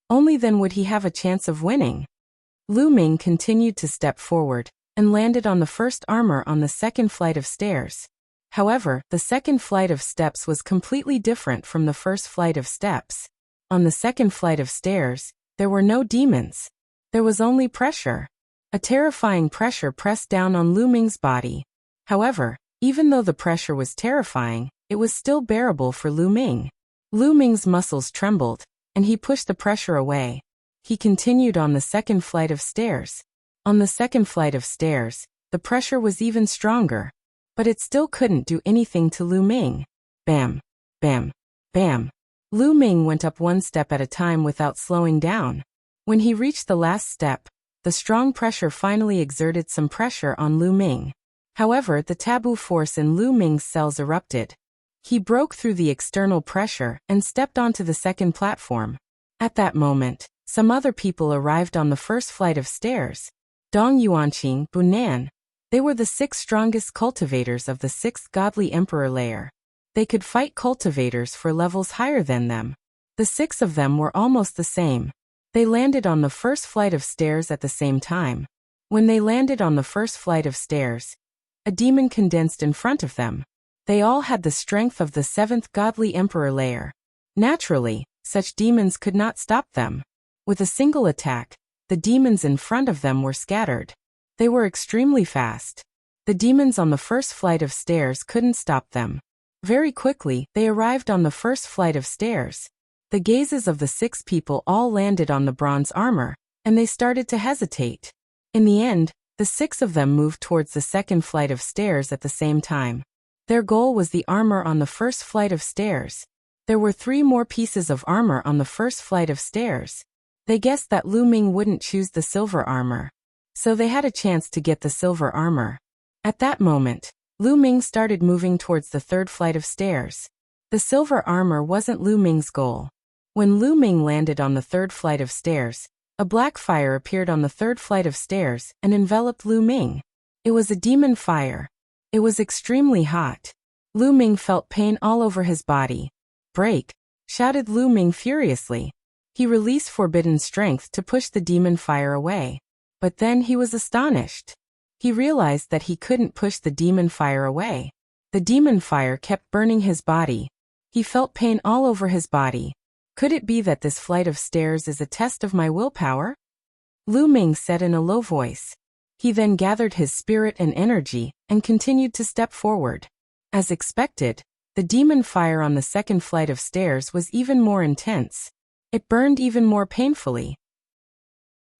Only then would he have a chance of winning. Lu Ming continued to step forward and landed on the 1st armor on the 2nd flight of stairs. However, the 2nd flight of steps was completely different from the 1st flight of steps. On the 2nd flight of stairs, there were no demons. There was only pressure. A terrifying pressure pressed down on Lu Ming's body. However, even though the pressure was terrifying, it was still bearable for Lu Ming. Lu Ming's muscles trembled, and he pushed the pressure away. He continued on the 2nd flight of stairs. On the 2nd flight of stairs, the pressure was even stronger. But it still couldn't do anything to Lu Ming. Bam, bam, bam. Lu Ming went up 1 step at a time without slowing down. When he reached the last step, the strong pressure finally exerted some pressure on Lu Ming. However, the taboo force in Lu Ming's cells erupted. He broke through the external pressure and stepped onto the 2nd platform. At that moment, some other people arrived on the 1st flight of stairs. Dong Yuanqing, Bunan. They were the 6 strongest cultivators of the 6th godly emperor layer. They could fight cultivators for levels higher than them. The 6 of them were almost the same. They landed on the 1st flight of stairs at the same time. When they landed on the 1st flight of stairs, a demon condensed in front of them. They all had the strength of the 7th godly emperor layer. Naturally, such demons could not stop them. With a single attack, the demons in front of them were scattered. They were extremely fast. The demons on the 1st flight of stairs couldn't stop them. Very quickly, they arrived on the 1st flight of stairs. The gazes of the 6 people all landed on the bronze armor, and they started to hesitate. In the end, the 6 of them moved towards the 2nd flight of stairs at the same time. Their goal was the armor on the 1st flight of stairs. There were 3 more pieces of armor on the 1st flight of stairs. They guessed that Lu Ming wouldn't choose the silver armor. So they had a chance to get the silver armor. At that moment, Lu Ming started moving towards the 3rd flight of stairs. The silver armor wasn't Lu Ming's goal. When Lu Ming landed on the 3rd flight of stairs, a black fire appeared on the 3rd flight of stairs and enveloped Lu Ming. It was a demon fire. It was extremely hot. Lu Ming felt pain all over his body. "Break!" shouted Lu Ming furiously. He released forbidden strength to push the demon fire away. But then he was astonished. He realized that he couldn't push the demon fire away. The demon fire kept burning his body. He felt pain all over his body. Could it be that this flight of stairs is a test of my willpower? Lu Ming said in a low voice. He then gathered his spirit and energy and continued to step forward. As expected, the demon fire on the 2nd flight of stairs was even more intense. It burned even more painfully.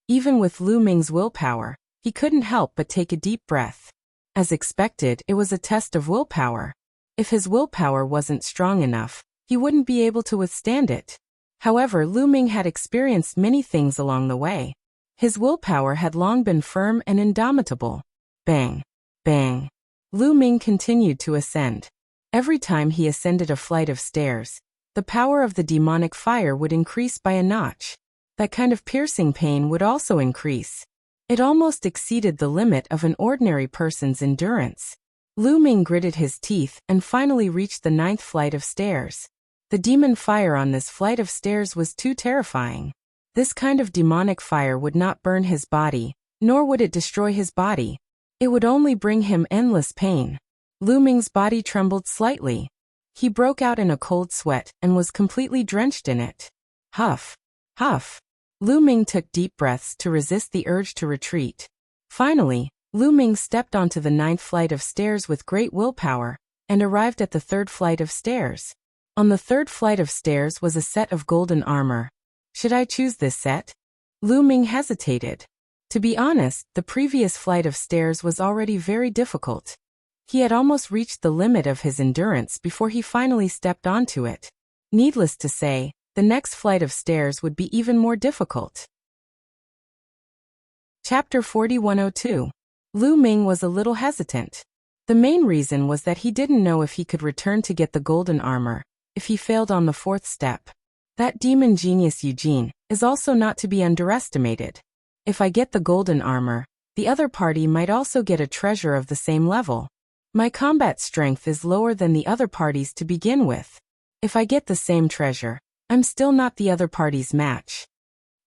Even with Lu Ming's willpower, he couldn't help but take a deep breath. As expected, it was a test of willpower. If his willpower wasn't strong enough, he wouldn't be able to withstand it. However, Lu Ming had experienced many things along the way. His willpower had long been firm and indomitable. Bang! Bang! Lu Ming continued to ascend. Every time he ascended a flight of stairs, the power of the demonic fire would increase by a notch. That kind of piercing pain would also increase. It almost exceeded the limit of an ordinary person's endurance. Lu Ming gritted his teeth and finally reached the 9th flight of stairs. The demon fire on this flight of stairs was too terrifying. This kind of demonic fire would not burn his body, nor would it destroy his body. It would only bring him endless pain. Lu Ming's body trembled slightly. He broke out in a cold sweat and was completely drenched in it. Huff. Huff. Lu Ming took deep breaths to resist the urge to retreat. Finally, Lu Ming stepped onto the 9th flight of stairs with great willpower and arrived at the 3rd flight of stairs. On the 3rd flight of stairs was a set of golden armor. Should I choose this set? Lu Ming hesitated. To be honest, the previous flight of stairs was already very difficult. He had almost reached the limit of his endurance before he finally stepped onto it. Needless to say, the next flight of stairs would be even more difficult. Chapter 4102. Lu Ming was a little hesitant. The main reason was that he didn't know if he could return to get the golden armor if he failed on the 4th step. That demon genius Eugene is also not to be underestimated. If I get the golden armor, the other party might also get a treasure of the same level. My combat strength is lower than the other party's to begin with. If I get the same treasure, I'm still not the other party's match.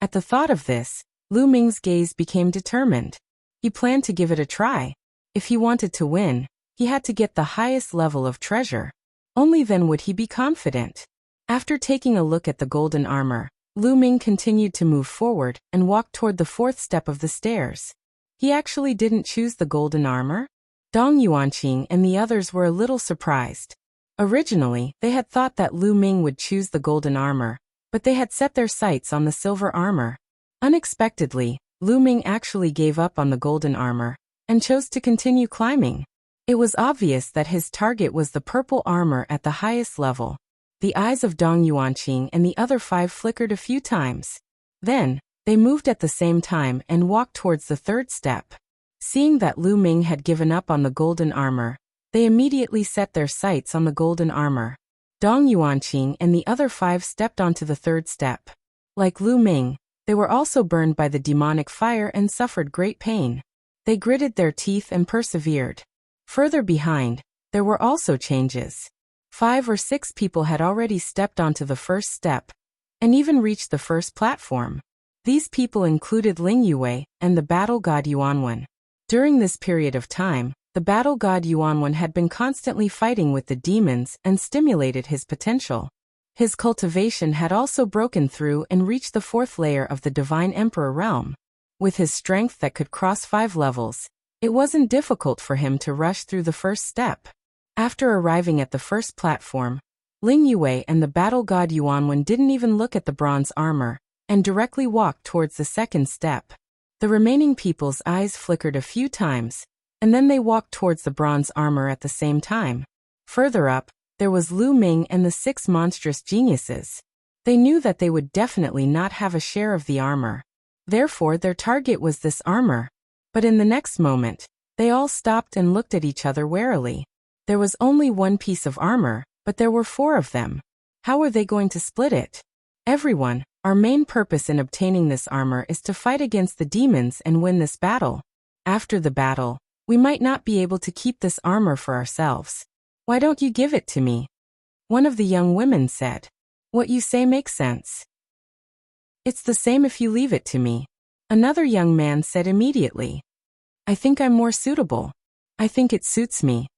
At the thought of this, Lu Ming's gaze became determined. He planned to give it a try. If he wanted to win, he had to get the highest level of treasure. Only then would he be confident. After taking a look at the golden armor, Lu Ming continued to move forward and walked toward the 4th step of the stairs. He actually didn't choose the golden armor? Dong Yuanqing and the others were a little surprised. Originally, they had thought that Lu Ming would choose the golden armor, but they had set their sights on the silver armor. Unexpectedly, Lu Ming actually gave up on the golden armor and chose to continue climbing. It was obvious that his target was the purple armor at the highest level. The eyes of Dong Yuanqing and the other 5 flickered a few times. Then, they moved at the same time and walked towards the 3rd step. Seeing that Lu Ming had given up on the golden armor, they immediately set their sights on the golden armor. Dong Yuanqing and the other 5 stepped onto the 3rd step. Like Lu Ming, they were also burned by the demonic fire and suffered great pain. They gritted their teeth and persevered. Further behind, there were also changes. 5 or 6 people had already stepped onto the 1st step and even reached the 1st platform. These people included Ling Yue and the battle god Yuanwen. During this period of time, the battle god Yuanwen had been constantly fighting with the demons and stimulated his potential. His cultivation had also broken through and reached the 4th layer of the Divine Emperor realm. With his strength that could cross 5 levels, it wasn't difficult for him to rush through the 1st step. After arriving at the 1st platform, Ling Yue and the battle god Yuanwen didn't even look at the bronze armor and directly walked towards the 2nd step. The remaining people's eyes flickered a few times, and then they walked towards the bronze armor at the same time. Further up, there was Lu Ming and the 6 monstrous geniuses. They knew that they would definitely not have a share of the armor. Therefore, their target was this armor. But in the next moment, they all stopped and looked at each other warily. There was only 1 piece of armor, but there were 4 of them. How were they going to split it? Everyone, our main purpose in obtaining this armor is to fight against the demons and win this battle. After the battle, we might not be able to keep this armor for ourselves. Why don't you give it to me? One of the young women said. What you say makes sense. It's the same if you leave it to me. Another young man said immediately. I think I'm more suitable. I think it suits me.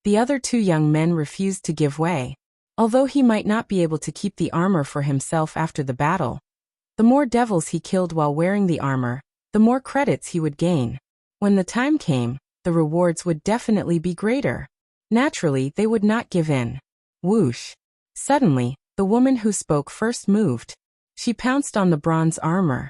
The other 2 young men refused to give way. Although he might not be able to keep the armor for himself after the battle, the more devils he killed while wearing the armor, the more credits he would gain. When the time came, the rewards would definitely be greater. Naturally, they would not give in. Whoosh! Suddenly, the woman who spoke first moved. She pounced on the bronze armor.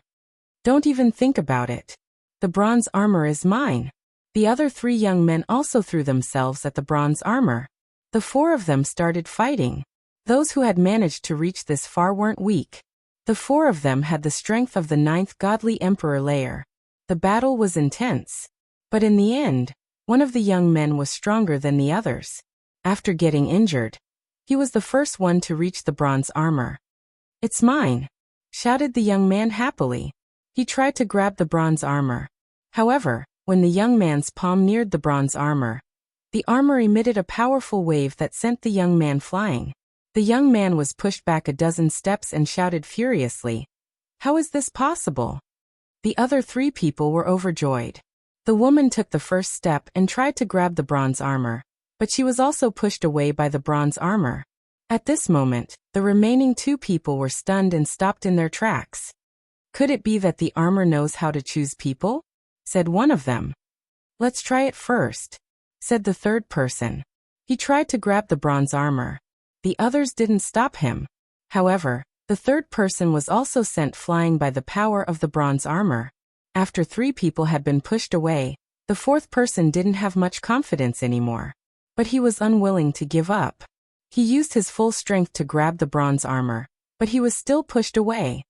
Don't even think about it. The bronze armor is mine. The other 3 young men also threw themselves at the bronze armor. The 4 of them started fighting. Those who had managed to reach this far weren't weak. The 4 of them had the strength of the 9th godly emperor layer. The battle was intense. But in the end, one of the young men was stronger than the others. After getting injured, he was the first one to reach the bronze armor. It's mine, shouted the young man happily. He tried to grab the bronze armor. However, when the young man's palm neared the bronze armor, the armor emitted a powerful wave that sent the young man flying. The young man was pushed back a dozen steps and shouted furiously, "How is this possible?" The other 3 people were overjoyed. The woman took the first step and tried to grab the bronze armor, but she was also pushed away by the bronze armor. At this moment, the remaining two people were stunned and stopped in their tracks. Could it be that the armor knows how to choose people? Said one of them. Let's try it first, said the third person. He tried to grab the bronze armor. The others didn't stop him. However, the third person was also sent flying by the power of the bronze armor. After 3 people had been pushed away, the fourth person didn't have much confidence anymore. But he was unwilling to give up. He used his full strength to grab the bronze armor, but he was still pushed away.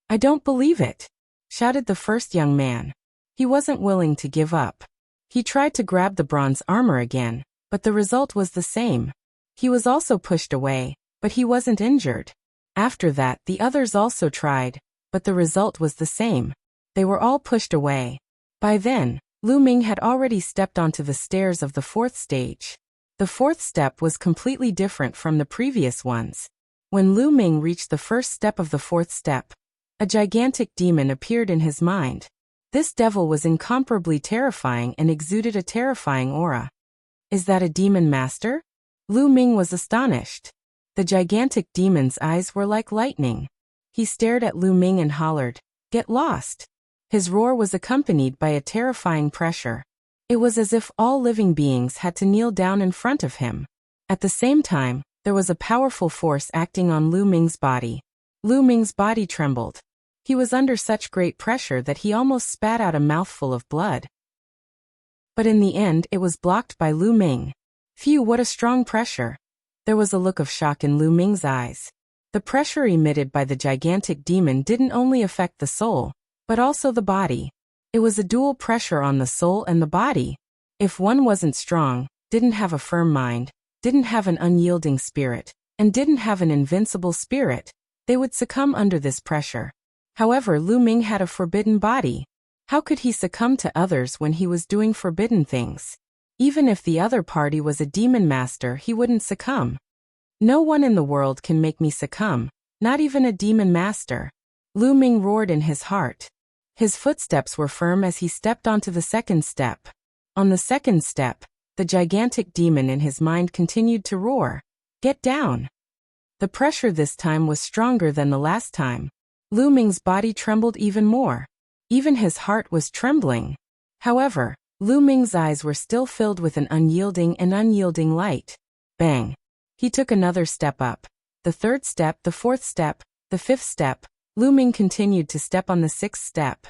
I don't believe it, shouted the first young man. He wasn't willing to give up. He tried to grab the bronze armor again, but the result was the same. He was also pushed away, but he wasn't injured. After that, the others also tried, but the result was the same. They were all pushed away. By then, Lu Ming had already stepped onto the stairs of the 4th stage. The 4th step was completely different from the previous ones. When Lu Ming reached the first step of the 4th step, a gigantic demon appeared in his mind. This devil was incomparably terrifying and exuded a terrifying aura. Is that a demon master? Lu Ming was astonished. The gigantic demon's eyes were like lightning. He stared at Lu Ming and hollered, "Get lost!" His roar was accompanied by a terrifying pressure. It was as if all living beings had to kneel down in front of him. At the same time, there was a powerful force acting on Lu Ming's body. Lu Ming's body trembled. He was under such great pressure that he almost spat out a mouthful of blood. But in the end, it was blocked by Lu Ming. Phew, what a strong pressure. There was a look of shock in Lu Ming's eyes. The pressure emitted by the gigantic demon didn't only affect the soul, but also the body. It was a dual pressure on the soul and the body. If one wasn't strong, didn't have a firm mind, didn't have an unyielding spirit, and didn't have an invincible spirit, they would succumb under this pressure. However, Lu Ming had a forbidden body. How could he succumb to others when he was doing forbidden things? Even if the other party was a demon master, he wouldn't succumb. No one in the world can make me succumb, not even a demon master. Lu Ming roared in his heart. His footsteps were firm as he stepped onto the 2nd step. On the 2nd step, the gigantic demon in his mind continued to roar, "Get down!" The pressure this time was stronger than the last time. Lu Ming's body trembled even more. Even his heart was trembling. However, Lu Ming's eyes were still filled with an unyielding light. Bang! He took another step up. The 3rd step, the 4th step, the 5th step. Lu Ming continued to step on the 6th step.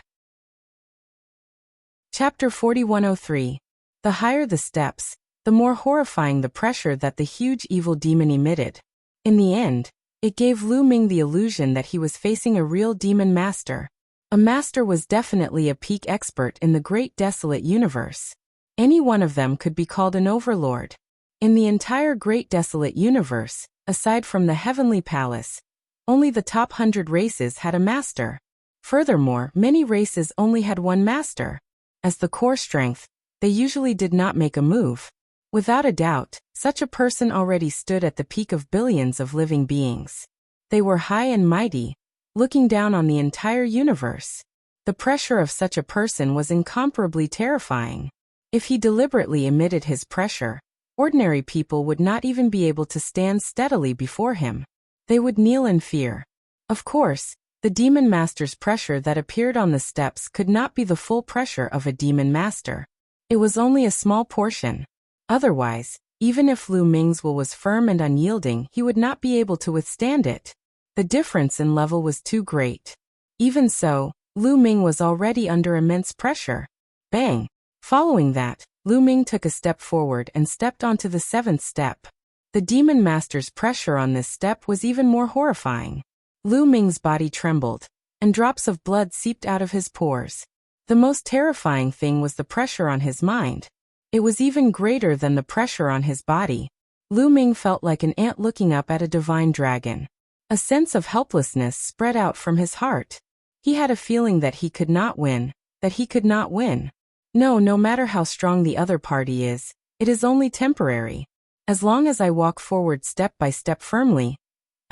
Chapter 4103. The higher the steps, the more horrifying the pressure that the huge evil demon emitted. In the end, it gave Lu Ming the illusion that he was facing a real demon master. A master was definitely a peak expert in the great desolate universe. Any one of them could be called an overlord. In the entire great desolate universe, aside from the heavenly palace, only the top 100 races had a master. Furthermore, many races only had one master. As the core strength, they usually did not make a move. Without a doubt, such a person already stood at the peak of billions of living beings. They were high and mighty, looking down on the entire universe. The pressure of such a person was incomparably terrifying. If he deliberately emitted his pressure, ordinary people would not even be able to stand steadily before him. They would kneel in fear. Of course, the demon master's pressure that appeared on the steps could not be the full pressure of a demon master. It was only a small portion. Otherwise, even if Lu Ming's will was firm and unyielding, he would not be able to withstand it. The difference in level was too great. Even so, Lu Ming was already under immense pressure. Bang! Following that, Lu Ming took a step forward and stepped onto the 7th step. The demon master's pressure on this step was even more horrifying. Lu Ming's body trembled, and drops of blood seeped out of his pores. The most terrifying thing was the pressure on his mind. It was even greater than the pressure on his body. Lu Ming felt like an ant looking up at a divine dragon. A sense of helplessness spread out from his heart. He had a feeling that he could not win, that he could not win. No matter how strong the other party is, it is only temporary. As long as I walk forward step by step firmly,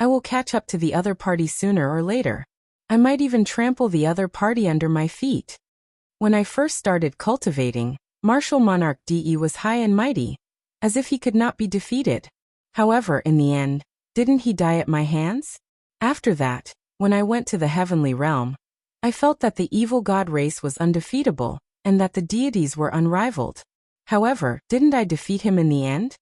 I will catch up to the other party sooner or later. I might even trample the other party under my feet. When I first started cultivating, Martial Monarch DE was high and mighty. as if he could not be defeated. However, in the end, didn't he die at my hands? After that, when I went to the heavenly realm, I felt that the evil god race was undefeatable, and that the deities were unrivaled. However, didn't I defeat him in the end?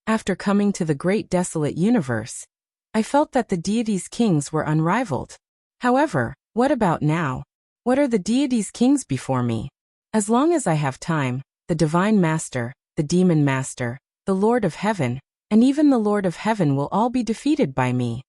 After coming to the great desolate universe, I felt that the deities' kings were unrivaled. However, what about now? What are the deities' kings before me? As long as I have time, the Divine Master, the Demon Master, the Lord of Heaven, and even the Lord of Heaven will all be defeated by me.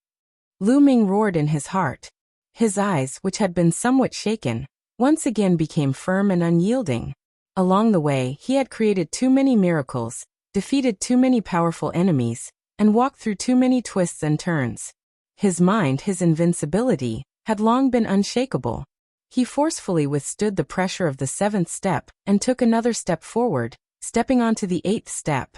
Lu Ming roared in his heart. His eyes, which had been somewhat shaken, once again became firm and unyielding. Along the way, he had created too many miracles, defeated too many powerful enemies, and walked through too many twists and turns. His mind, his invincibility, had long been unshakable. He forcefully withstood the pressure of the 7th step and took another step forward, stepping onto the 8th step.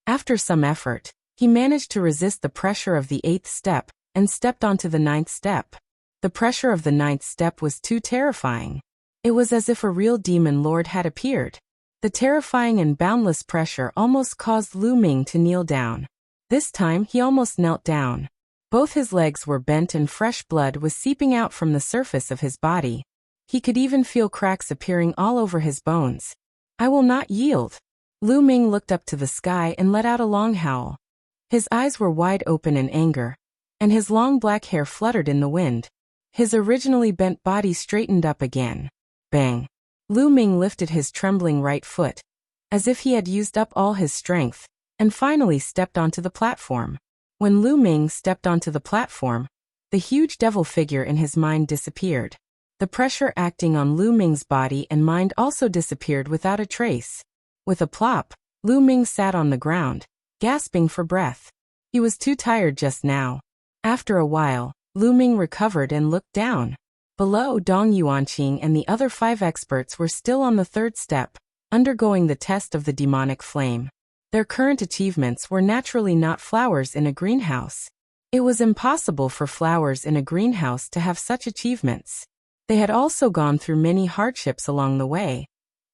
After some effort, he managed to resist the pressure of the 8th step and stepped onto the 9th step. The pressure of the 9th step was too terrifying. It was as if a real demon lord had appeared. The terrifying and boundless pressure almost caused Lu Ming to kneel down. This time he almost knelt down. Both his legs were bent and fresh blood was seeping out from the surface of his body. He could even feel cracks appearing all over his bones. I will not yield. Lu Ming looked up to the sky and let out a long howl. His eyes were wide open in anger, and his long black hair fluttered in the wind. His originally bent body straightened up again. Bang! Lu Ming lifted his trembling right foot, as if he had used up all his strength, and finally stepped onto the platform. When Lu Ming stepped onto the platform, the huge devil figure in his mind disappeared. The pressure acting on Lu Ming's body and mind also disappeared without a trace. With a plop, Lu Ming sat on the ground, gasping for breath. He was too tired just now. After a while, Lu Ming recovered and looked down. Below, Dong Yuanqing and the other 5 experts were still on the 3rd step, undergoing the test of the demonic flame. Their current achievements were naturally not flowers in a greenhouse. It was impossible for flowers in a greenhouse to have such achievements. They had also gone through many hardships along the way,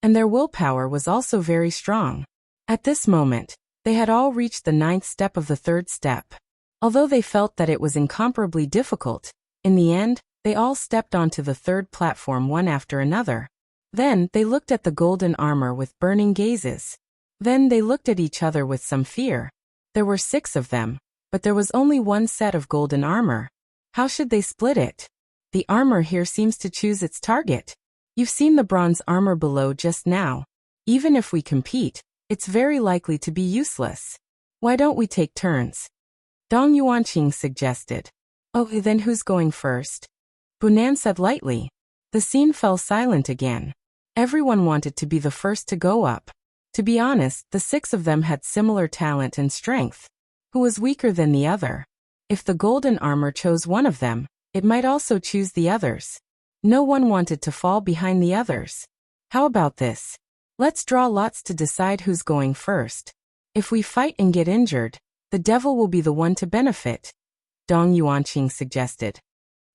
and their willpower was also very strong. At this moment, they had all reached the 9th step of the 3rd step. Although they felt that it was incomparably difficult, in the end, they all stepped onto the 3rd platform one after another. Then they looked at the golden armor with burning gazes. Then they looked at each other with some fear. There were 6 of them, but there was only one set of golden armor. How should they split it? The armor here seems to choose its target. You've seen the bronze armor below just now. Even if we compete, it's very likely to be useless. Why don't we take turns? Dong Yuanqing suggested. Oh, then who's going first? Bunan said lightly. The scene fell silent again. Everyone wanted to be the first to go up. To be honest, the 6 of them had similar talent and strength. Who was weaker than the other? If the golden armor chose one of them, it might also choose the others. No one wanted to fall behind the others. How about this? Let's draw lots to decide who's going first. If we fight and get injured, the devil will be the one to benefit, Dong Yuanqing suggested.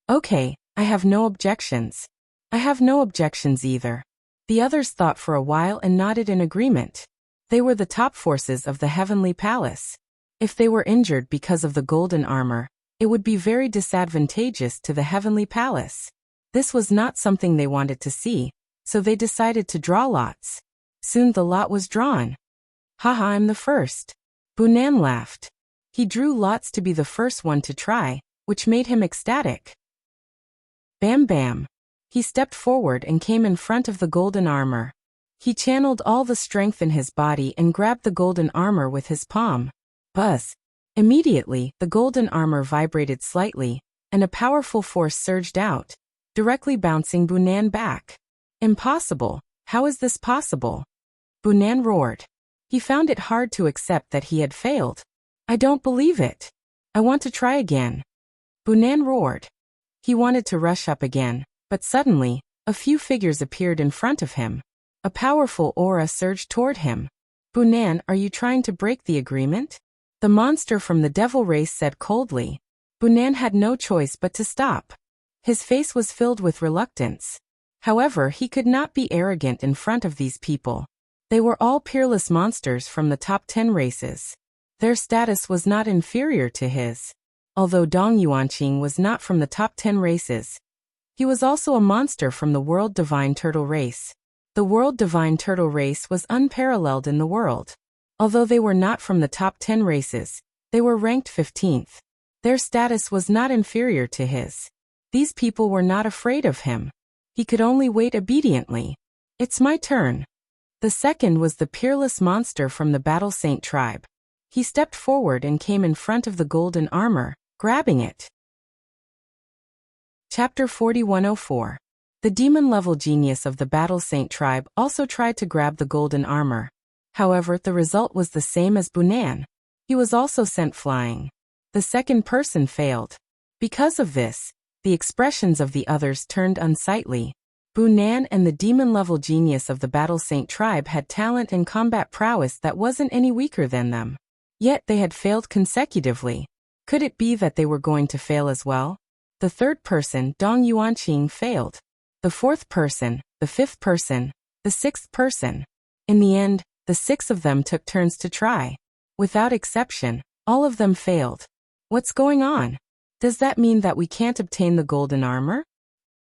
Okay, I have no objections. I have no objections either. The others thought for a while and nodded in agreement. They were the top forces of the Heavenly Palace. If they were injured because of the golden armor, it would be very disadvantageous to the Heavenly Palace. This was not something they wanted to see, so they decided to draw lots. Soon the lot was drawn. Haha, I'm the first. Bunan laughed. He drew lots to be the first one to try, which made him ecstatic. Bam bam. He stepped forward and came in front of the golden armor. He channeled all the strength in his body and grabbed the golden armor with his palm. Buzz. Immediately, the golden armor vibrated slightly, and a powerful force surged out, directly bouncing Bunan back. Impossible. How is this possible? Bunan roared. He found it hard to accept that he had failed. I don't believe it. I want to try again. Bunan roared. He wanted to rush up again, but suddenly, a few figures appeared in front of him. A powerful aura surged toward him. Bunan, are you trying to break the agreement? The monster from the devil race said coldly. Bunan had no choice but to stop. His face was filled with reluctance. However, he could not be arrogant in front of these people. They were all peerless monsters from the top 10 races. Their status was not inferior to his. Although Dong Yuanqing was not from the top 10 races, he was also a monster from the World Divine Turtle race. The World Divine Turtle race was unparalleled in the world. Although they were not from the top 10 races, they were ranked 15th. Their status was not inferior to his. These people were not afraid of him. He could only wait obediently. It's my turn. The second was the peerless monster from the Battle Saint tribe. He stepped forward and came in front of the golden armor, grabbing it. Chapter 4104. The demon-level genius of the Battle Saint tribe also tried to grab the golden armor. However, the result was the same as Bunan. He was also sent flying. The second person failed. Because of this, the expressions of the others turned unsightly. Bunan and the demon-level genius of the Battle Saint tribe had talent and combat prowess that wasn't any weaker than them. Yet they had failed consecutively. Could it be that they were going to fail as well? The third person, Dong Yuanqing, failed. The fourth person, the fifth person, the sixth person. In the end, the 6 of them took turns to try. Without exception, all of them failed. What's going on? Does that mean that we can't obtain the golden armor?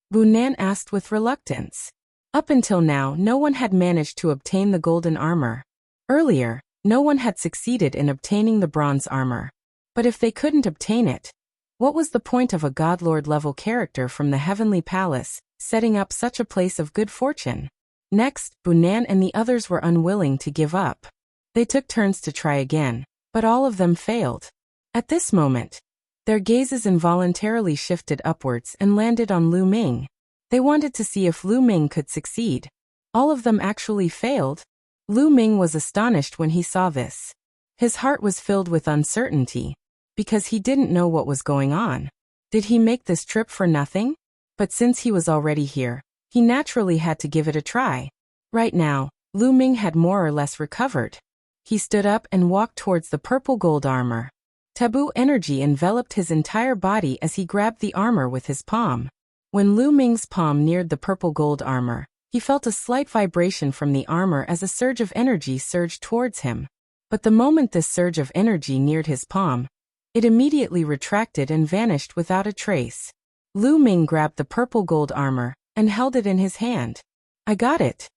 Bunan asked with reluctance. Up until now, no one had managed to obtain the golden armor. Earlier, no one had succeeded in obtaining the bronze armor. But if they couldn't obtain it, what was the point of a godlord-level character from the heavenly palace, setting up such a place of good fortune? Next, Bunan and the others were unwilling to give up. They took turns to try again, but all of them failed. At this moment, their gazes involuntarily shifted upwards and landed on Lu Ming. They wanted to see if Lu Ming could succeed. All of them actually failed. Lu Ming was astonished when he saw this. His heart was filled with uncertainty, because he didn't know what was going on. Did he make this trip for nothing? But since he was already here, he naturally had to give it a try. Right now, Lu Ming had more or less recovered. He stood up and walked towards the purple gold armor. Taboo energy enveloped his entire body as he grabbed the armor with his palm. When Lu Ming's palm neared the purple gold armor, he felt a slight vibration from the armor as a surge of energy surged towards him. But the moment this surge of energy neared his palm, it immediately retracted and vanished without a trace. Lu Ming grabbed the purple gold armor and held it in his hand. I got it.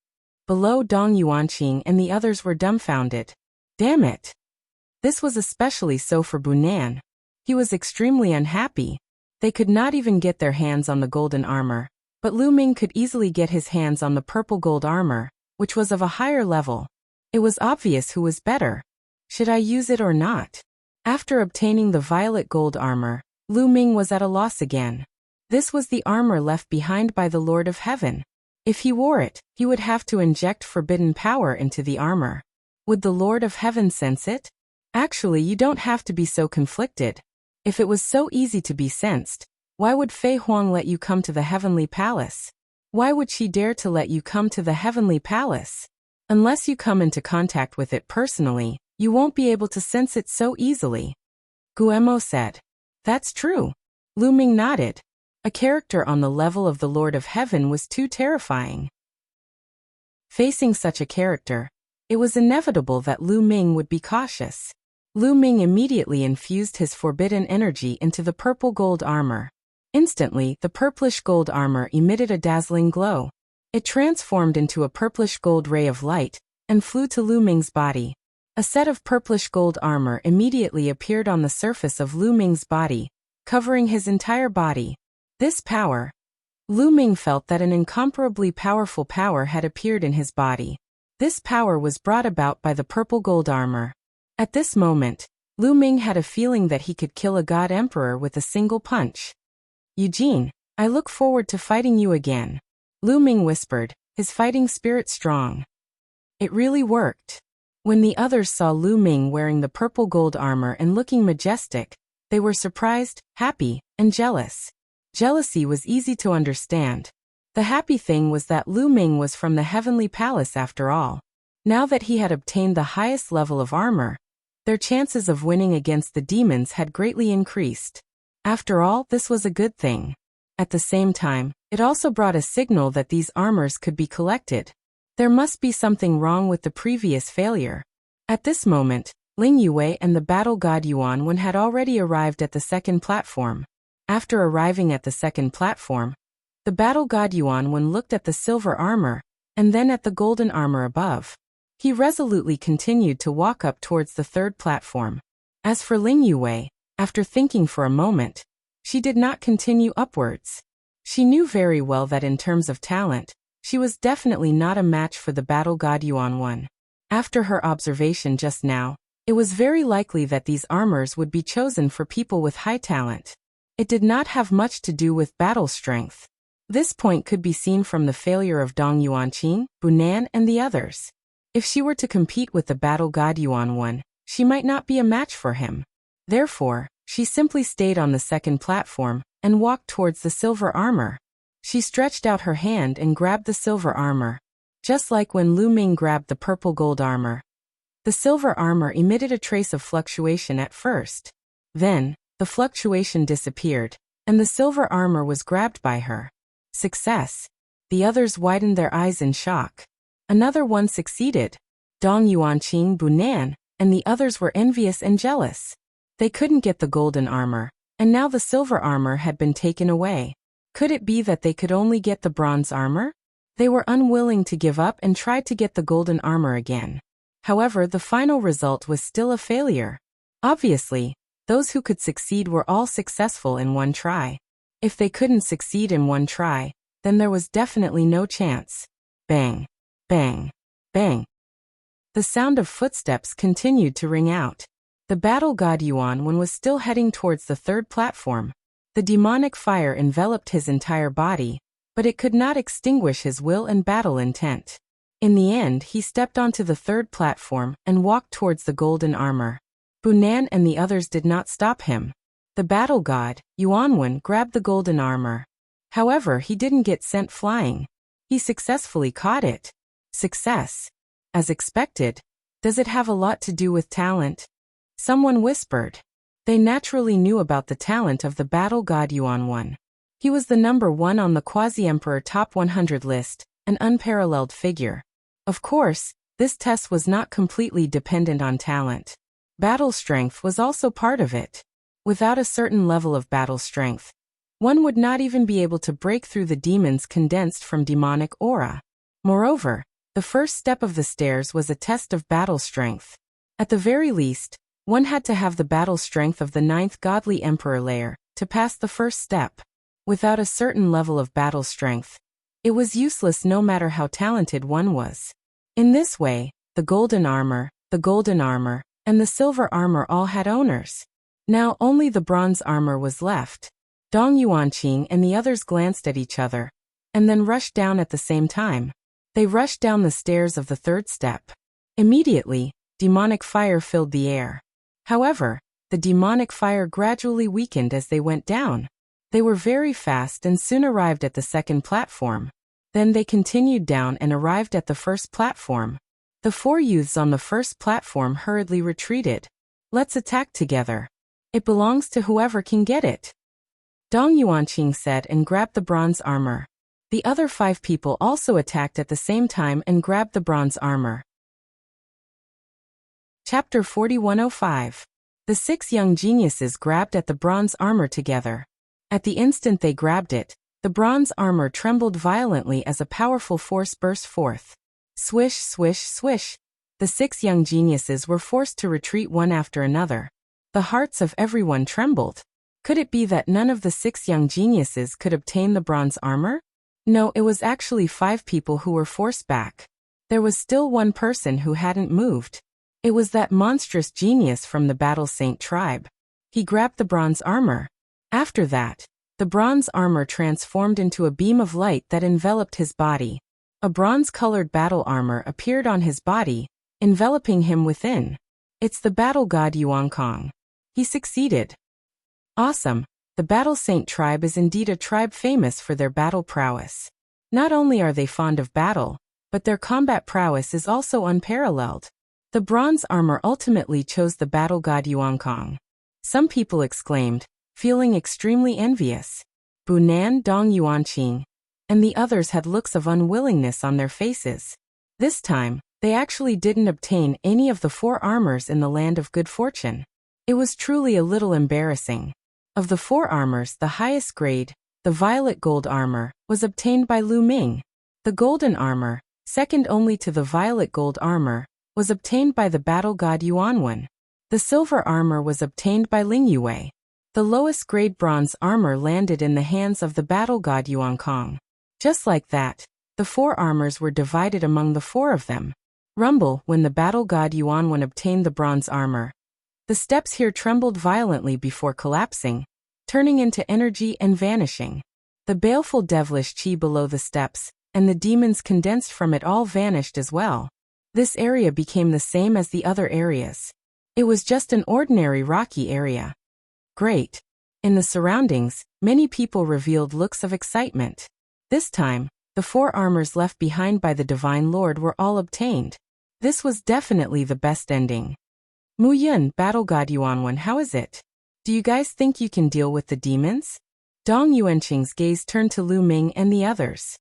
Below, Dong Yuanqing and the others were dumbfounded. Damn it. This was especially so for Bunan. He was extremely unhappy. They could not even get their hands on the golden armor, but Lu Ming could easily get his hands on the purple gold armor, which was of a higher level. It was obvious who was better. Should I use it or not? After obtaining the violet gold armor, Lu Ming was at a loss again. This was the armor left behind by the Lord of Heaven. If he wore it, he would have to inject forbidden power into the armor. Would the Lord of Heaven sense it? Actually, you don't have to be so conflicted. If it was so easy to be sensed, why would Fei Huang let you come to the heavenly palace? Why would she dare to let you come to the heavenly palace? Unless you come into contact with it personally, you won't be able to sense it so easily. Guemo said. That's true. Lu Ming nodded. A character on the level of the Lord of Heaven was too terrifying. Facing such a character, it was inevitable that Lu Ming would be cautious. Lu Ming immediately infused his forbidden energy into the purple gold armor. Instantly, the purplish gold armor emitted a dazzling glow. It transformed into a purplish gold ray of light and flew to Lu Ming's body. A set of purplish gold armor immediately appeared on the surface of Lu Ming's body, covering his entire body. This power. Lu Ming felt that an incomparably powerful power had appeared in his body. This power was brought about by the purple gold armor. At this moment, Lu Ming had a feeling that he could kill a god emperor with a single punch. Eugene, I look forward to fighting you again. Lu Ming whispered, his fighting spirit strong. It really worked. When the others saw Lu Ming wearing the purple gold armor and looking majestic, they were surprised, happy, and jealous. Jealousy was easy to understand. The happy thing was that Lu Ming was from the heavenly palace after all. Now that he had obtained the highest level of armor, their chances of winning against the demons had greatly increased. After all, this was a good thing. At the same time, it also brought a signal that these armors could be collected. There must be something wrong with the previous failure. At this moment, Ling Yue and the battle god Yuanwen had already arrived at the second platform. After arriving at the second platform, the battle god Yuanwen looked at the silver armor, and then at the golden armor above. He resolutely continued to walk up towards the third platform. As for Ling Yue, after thinking for a moment, she did not continue upwards. She knew very well that in terms of talent, she was definitely not a match for the battle god Yuanwen. After her observation just now, it was very likely that these armors would be chosen for people with high talent. It did not have much to do with battle strength. This point could be seen from the failure of Dong Yuanqing, Bunan, and the others. If she were to compete with the battle god Yuanwen, she might not be a match for him. Therefore, she simply stayed on the second platform and walked towards the silver armor. She stretched out her hand and grabbed the silver armor. Just like when Lu Ming grabbed the purple gold armor. The silver armor emitted a trace of fluctuation at first. Then, the fluctuation disappeared, and the silver armor was grabbed by her. Success! The others widened their eyes in shock. Another one succeeded. Dong Yuanqing, Bunan, and the others were envious and jealous. They couldn't get the golden armor, and now the silver armor had been taken away. Could it be that they could only get the bronze armor? They were unwilling to give up and tried to get the golden armor again. However, the final result was still a failure. Obviously, those who could succeed were all successful in one try. If they couldn't succeed in one try, then there was definitely no chance. Bang! Bang! Bang! The sound of footsteps continued to ring out. The battle god Yuanwen was still heading towards the third platform. The demonic fire enveloped his entire body, but it could not extinguish his will and battle intent. In the end, he stepped onto the third platform and walked towards the golden armor. Bunan and the others did not stop him. The battle god, Yuanwen, grabbed the golden armor. However, he didn't get sent flying. He successfully caught it. Success. As expected. Does it have a lot to do with talent? Someone whispered. They naturally knew about the talent of the battle god Yuanwen. He was the number 1 on the Quasi-Emperor Top 100 list, an unparalleled figure. Of course, this test was not completely dependent on talent. Battle strength was also part of it. Without a certain level of battle strength, one would not even be able to break through the demons condensed from demonic aura. Moreover, the first step of the stairs was a test of battle strength. At the very least, one had to have the battle strength of the 9th godly emperor layer to pass the first step. Without a certain level of battle strength, it was useless no matter how talented one was. In this way, the golden armor, and the silver armor all had owners. Now only the bronze armor was left. Dong Yuanqing and the others glanced at each other, and then rushed down at the same time. They rushed down the stairs of the third step. Immediately, demonic fire filled the air. However, the demonic fire gradually weakened as they went down. They were very fast and soon arrived at the second platform. Then they continued down and arrived at the first platform. The 4 youths on the first platform hurriedly retreated. Let's attack together. It belongs to whoever can get it. Dong Yuanqing said and grabbed the bronze armor. The other 5 people also attacked at the same time and grabbed the bronze armor. Chapter 4105. The 6 young geniuses grabbed at the bronze armor together. At the instant they grabbed it, the bronze armor trembled violently as a powerful force burst forth. Swish, swish, swish. The 6 young geniuses were forced to retreat one after another. The hearts of everyone trembled. Could it be that none of the 6 young geniuses could obtain the bronze armor? No, it was actually 5 people who were forced back. There was still one person who hadn't moved. It was that monstrous genius from the Battle Saint tribe. He grabbed the bronze armor. After that, the bronze armor transformed into a beam of light that enveloped his body. A bronze-colored battle armor appeared on his body, enveloping him within. It's the battle god Yuankong. He succeeded. Awesome. The Battle Saint tribe is indeed a tribe famous for their battle prowess. Not only are they fond of battle, but their combat prowess is also unparalleled. The bronze armor ultimately chose the battle god Yuankong. Some people exclaimed, feeling extremely envious. Bunan, Dong Yuanqing, and the others had looks of unwillingness on their faces. This time, they actually didn't obtain any of the 4 armors in the land of good fortune. It was truly a little embarrassing. Of the 4 armors, the highest grade, the violet gold armor, was obtained by Lu Ming. The golden armor, second only to the violet gold armor, was obtained by the battle god Yuanwen. The silver armor was obtained by Ling Yue. The lowest grade bronze armor landed in the hands of the battle god Yuan Kong. Just like that, the 4 armors were divided among the 4 of them. Rumble, when the battle god Yuanwen obtained the bronze armor. The steps here trembled violently before collapsing, turning into energy and vanishing. The baleful devilish chi below the steps, and the demons condensed from it all vanished as well. This area became the same as the other areas. It was just an ordinary rocky area. Great. In the surroundings, many people revealed looks of excitement. This time, the 4 armors left behind by the Divine Lord were all obtained. This was definitely the best ending. Mu Yun, battle god Yuanwen, how is it? Do you guys think you can deal with the demons? Dong Yuanqing's gaze turned to Lu Ming and the others.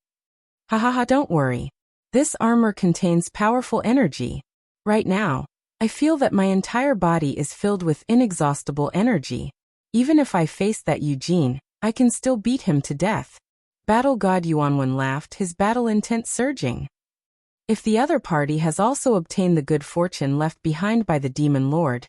Hahaha, don't worry. This armor contains powerful energy. Right now, I feel that my entire body is filled with inexhaustible energy. Even if I face that Eugene, I can still beat him to death. Battle god Yuanwen laughed, his battle intent surging. If the other party has also obtained the good fortune left behind by the demon lord,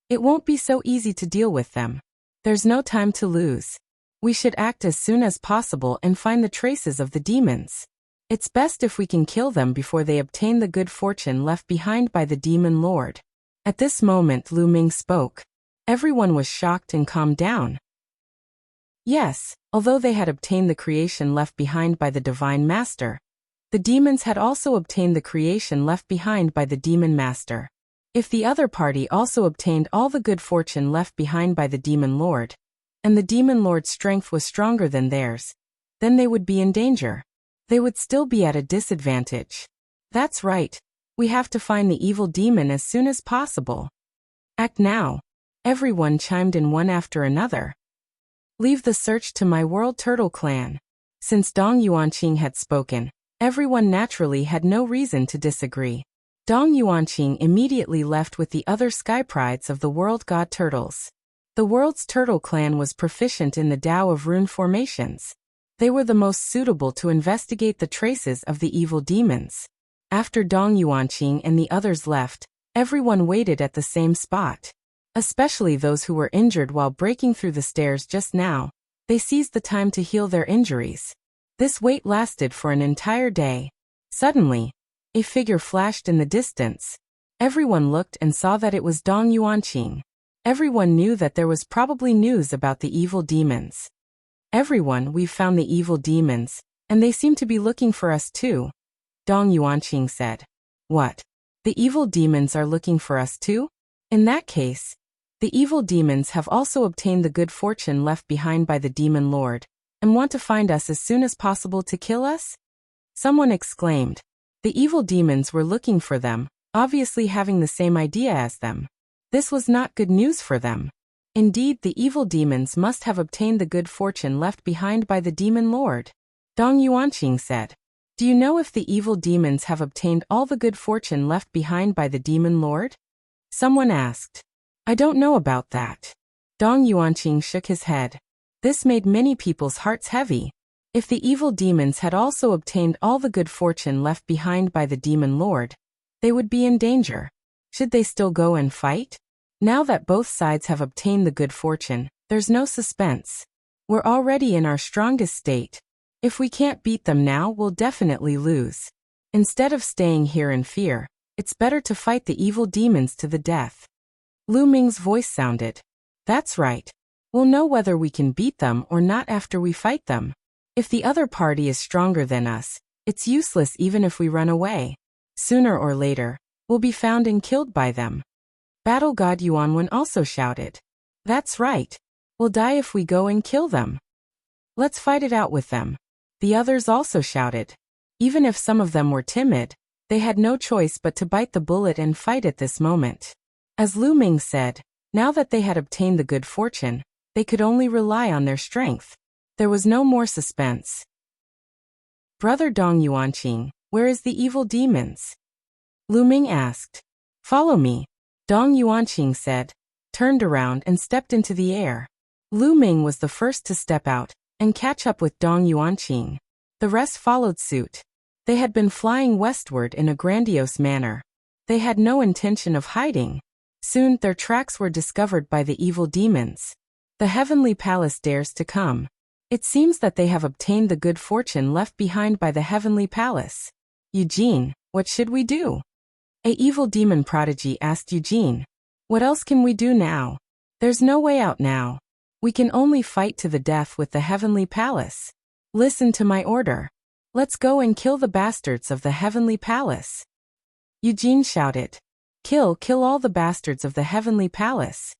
it won't be so easy to deal with them. There's no time to lose. We should act as soon as possible and find the traces of the demons. It's best if we can kill them before they obtain the good fortune left behind by the demon lord. At this moment Lu Ming spoke. Everyone was shocked and calmed down. Yes, although they had obtained the creation left behind by the Divine Master, the demons had also obtained the creation left behind by the Demon Master. If the other party also obtained all the good fortune left behind by the Demon Lord, and the Demon Lord's strength was stronger than theirs, then they would be in danger. They would still be at a disadvantage. That's right. We have to find the evil demon as soon as possible. Act now. Everyone chimed in one after another. Leave the search to my World Turtle Clan. Since Dong Yuanqing had spoken, everyone naturally had no reason to disagree. Dong Yuanqing immediately left with the other sky prides of the World God Turtles. The world's turtle clan was proficient in the Tao of rune formations. They were the most suitable to investigate the traces of the evil demons. After Dong Yuanqing and the others left, everyone waited at the same spot. Especially those who were injured while breaking through the stairs just now. They seized the time to heal their injuries. This wait lasted for an entire day. Suddenly, a figure flashed in the distance. Everyone looked and saw that it was Dong Yuanqing. Everyone knew that there was probably news about the evil demons. Everyone, we've found the evil demons, and they seem to be looking for us too. Dong Yuanqing said. What? The evil demons are looking for us too? In that case, the evil demons have also obtained the good fortune left behind by the demon lord, and want to find us as soon as possible to kill us? Someone exclaimed. The evil demons were looking for them, obviously having the same idea as them. This was not good news for them. Indeed, the evil demons must have obtained the good fortune left behind by the demon lord. Dong Yuanqing said. Do you know if the evil demons have obtained all the good fortune left behind by the demon lord? Someone asked. I don't know about that. Dong Yuanqing shook his head. This made many people's hearts heavy. If the evil demons had also obtained all the good fortune left behind by the demon lord, they would be in danger. Should they still go and fight? Now that both sides have obtained the good fortune, there's no suspense. We're already in our strongest state. If we can't beat them now, we'll definitely lose. Instead of staying here in fear, it's better to fight the evil demons to the death. Lu Ming's voice sounded. That's right. We'll know whether we can beat them or not after we fight them. If the other party is stronger than us, it's useless even if we run away. Sooner or later, we'll be found and killed by them. Battle God Yuanwen also shouted. That's right. We'll die if we go and kill them. Let's fight it out with them. The others also shouted. Even if some of them were timid, they had no choice but to bite the bullet and fight at this moment. As Lu Ming said, now that they had obtained the good fortune, they could only rely on their strength. There was no more suspense. Brother Dong Yuanqing, where is the evil demons? Lu Ming asked. Follow me, Dong Yuanqing said, turned around and stepped into the air. Lu Ming was the first to step out and catch up with Dong Yuanqing. The rest followed suit. They had been flying westward in a grandiose manner. They had no intention of hiding. Soon their tracks were discovered by the evil demons. The heavenly palace dares to come. It seems that they have obtained the good fortune left behind by the heavenly palace. Eugene, what should we do? A evil demon prodigy asked Eugene. What else can we do now? There's no way out now. We can only fight to the death with the heavenly palace. Listen to my order. Let's go and kill the bastards of the heavenly palace. Eugene shouted. Kill all the bastards of the heavenly palace.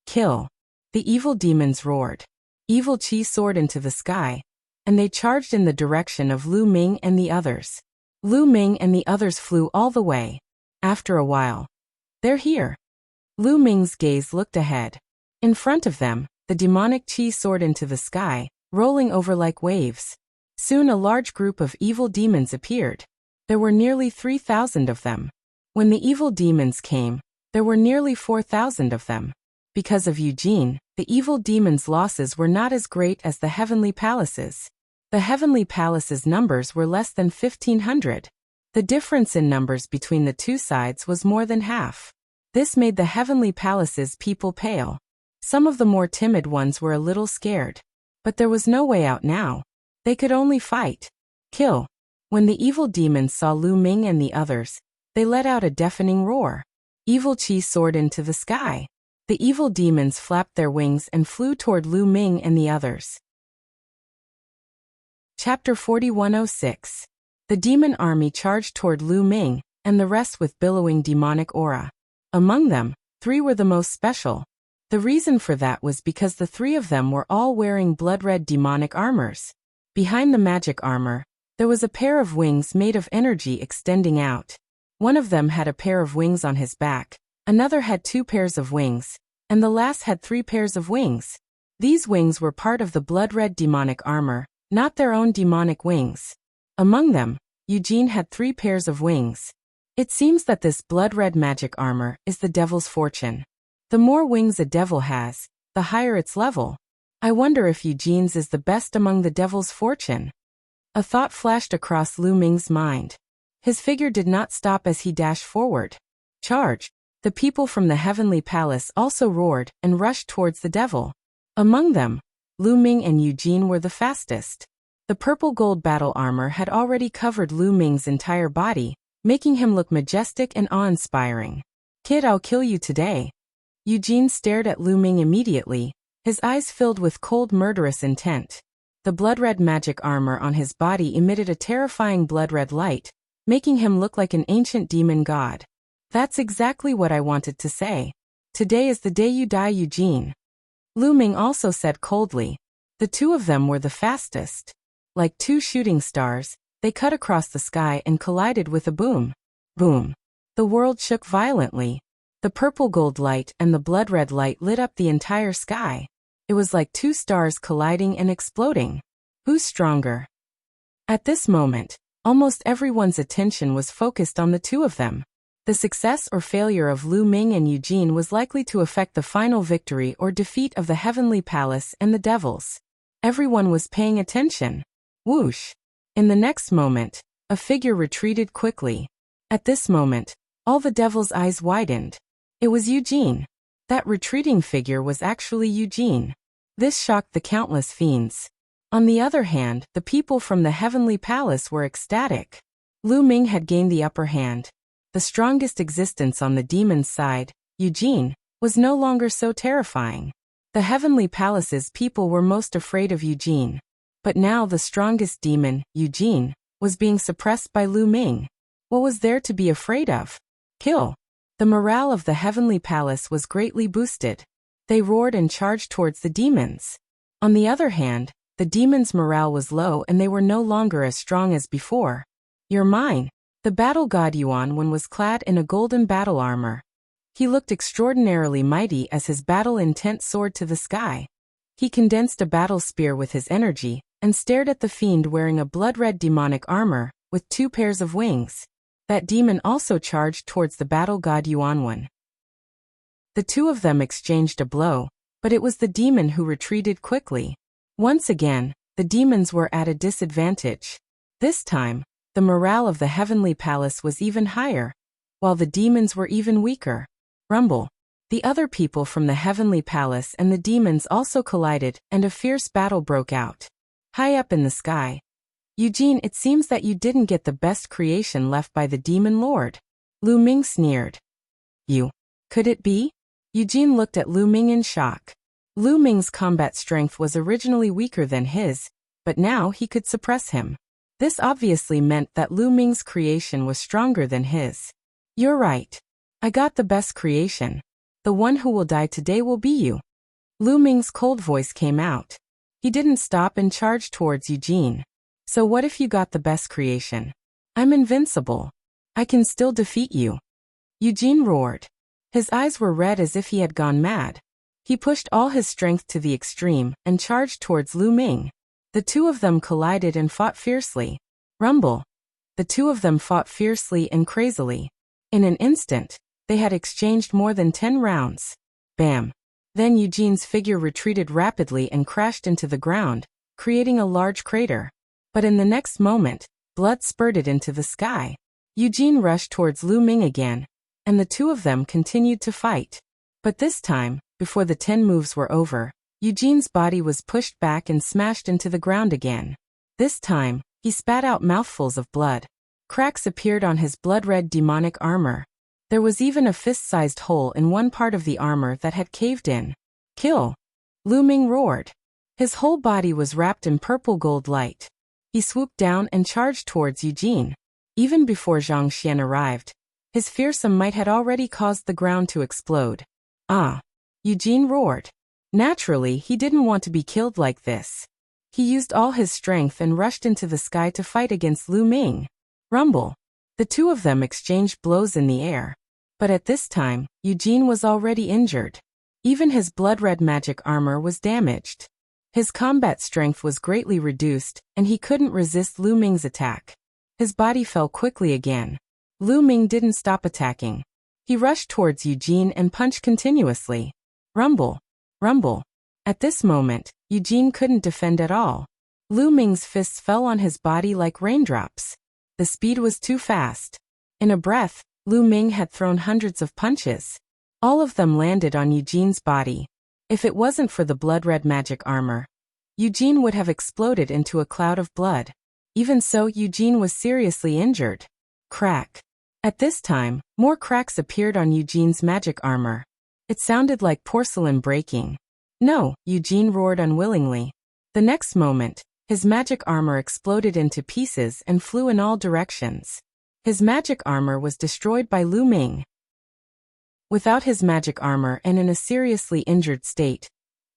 Kill. The evil demons roared. Evil Qi soared into the sky, and they charged in the direction of Lu Ming and the others. Lu Ming and the others flew all the way. After a while, they're here. Lu Ming's gaze looked ahead. In front of them, the demonic Qi soared into the sky, rolling over like waves. Soon a large group of evil demons appeared. There were nearly 3,000 of them. When the evil demons came, there were nearly 4,000 of them. Because of Eugene, the evil demons' losses were not as great as the heavenly palaces. The heavenly palaces' numbers were less than 1,500. The difference in numbers between the two sides was more than half. This made the heavenly palaces' people pale. Some of the more timid ones were a little scared. But there was no way out now. They could only fight. Kill. When the evil demons saw Lu Ming and the others, they let out a deafening roar. Evil Qi soared into the sky. The evil demons flapped their wings and flew toward Lu Ming and the others. Chapter 4106. The demon army charged toward Lu Ming, and the rest with billowing demonic aura. Among them, 3 were the most special. The reason for that was because the 3 of them were all wearing blood-red demonic armors. Behind the magic armor, there was a pair of wings made of energy extending out. One of them had a pair of wings on his back, another had 2 pairs of wings, and the last had 3 pairs of wings. These wings were part of the blood-red demonic armor, not their own demonic wings. Among them, Eugene had 3 pairs of wings. It seems that this blood-red magic armor is the devil's fortune. The more wings a devil has, the higher its level. I wonder if Eugene's is the best among the devil's fortune. A thought flashed across Lu Ming's mind. His figure did not stop as he dashed forward. Charge! The people from the heavenly palace also roared and rushed towards the devil. Among them, Lu Ming and Eugene were the fastest. The purple gold battle armor had already covered Lu Ming's entire body, making him look majestic and awe-inspiring. Kid, I'll kill you today. Eugene stared at Lu Ming immediately, his eyes filled with cold murderous intent. The blood-red magic armor on his body emitted a terrifying blood-red light, making him look like an ancient demon god. That's exactly what I wanted to say. Today is the day you die, Eugene. Lu Ming also said coldly. The 2 of them were the fastest. Like 2 shooting stars, they cut across the sky and collided with a boom. Boom. The world shook violently. The purple gold light and the blood-red light lit up the entire sky. It was like 2 stars colliding and exploding. Who's stronger? At this moment, almost everyone's attention was focused on the 2 of them. The success or failure of Lu Ming and Eugene was likely to affect the final victory or defeat of the heavenly palace and the devils. Everyone was paying attention. Whoosh! In the next moment, a figure retreated quickly. At this moment, all the devils' eyes widened. It was Eugene. That retreating figure was actually Eugene. This shocked the countless fiends. On the other hand, the people from the heavenly palace were ecstatic. Lu Ming had gained the upper hand. The strongest existence on the demon's side, Eugene, was no longer so terrifying. The heavenly palace's people were most afraid of Eugene. But now the strongest demon, Eugene, was being suppressed by Lu Ming. What was there to be afraid of? Kill! The morale of the heavenly palace was greatly boosted. They roared and charged towards the demons. On the other hand, the demons' morale was low and they were no longer as strong as before. You're mine. The battle god Yuan was clad in a golden battle armor. He looked extraordinarily mighty as his battle intent soared to the sky. He condensed a battle spear with his energy and stared at the fiend wearing a blood-red demonic armor with 2 pairs of wings. That demon also charged towards the battle god Yuanwen. The two of them exchanged a blow, but it was the demon who retreated quickly. Once again, the demons were at a disadvantage. This time, the morale of the heavenly palace was even higher, while the demons were even weaker. Rumble. The other people from the heavenly palace and the demons also collided, and a fierce battle broke out. High up in the sky. Eugene, it seems that you didn't get the best creation left by the demon lord. Lu Ming sneered. You. Could it be? Eugene looked at Lu Ming in shock. Lu Ming's combat strength was originally weaker than his, but now he could suppress him. This obviously meant that Lu Ming's creation was stronger than his. You're right. I got the best creation. The one who will die today will be you. Lu Ming's cold voice came out. He didn't stop and charged towards Eugene. So what if you got the best creation? I'm invincible. I can still defeat you. Eugene roared. His eyes were red as if he had gone mad. He pushed all his strength to the extreme and charged towards Lu Ming. The two of them collided and fought fiercely. Rumble. The two of them fought fiercely and crazily. In an instant, they had exchanged more than 10 rounds. Bam. Then Eugene's figure retreated rapidly and crashed into the ground, creating a large crater. But in the next moment, blood spurted into the sky. Eugene rushed towards Lu Ming again, and the two of them continued to fight. But this time, before the 10 moves were over, Eugene's body was pushed back and smashed into the ground again. This time, he spat out mouthfuls of blood. Cracks appeared on his blood-red demonic armor. There was even a fist-sized hole in one part of the armor that had caved in. Kill! Lu Ming roared. His whole body was wrapped in purple gold light. He swooped down and charged towards Eugene. Even before Zhang Xian arrived, his fearsome might had already caused the ground to explode. Ah! Eugene roared. Naturally, he didn't want to be killed like this. He used all his strength and rushed into the sky to fight against Lu Ming. Rumble. The two of them exchanged blows in the air. But at this time, Eugene was already injured. Even his blood-red magic armor was damaged. His combat strength was greatly reduced, and he couldn't resist Lu Ming's attack. His body fell quickly again. Lu Ming didn't stop attacking. He rushed towards Eugene and punched continuously. Rumble. Rumble. At this moment, Eugene couldn't defend at all. Lu Ming's fists fell on his body like raindrops. The speed was too fast. In a breath, Lu Ming had thrown hundreds of punches. All of them landed on Eugene's body. If it wasn't for the blood-red magic armor, Eugene would have exploded into a cloud of blood. Even so, Eugene was seriously injured. Crack. At this time, more cracks appeared on Eugene's magic armor. It sounded like porcelain breaking. No, Eugene roared unwillingly. The next moment, his magic armor exploded into pieces and flew in all directions. His magic armor was destroyed by Lu Ming. Without his magic armor and in a seriously injured state,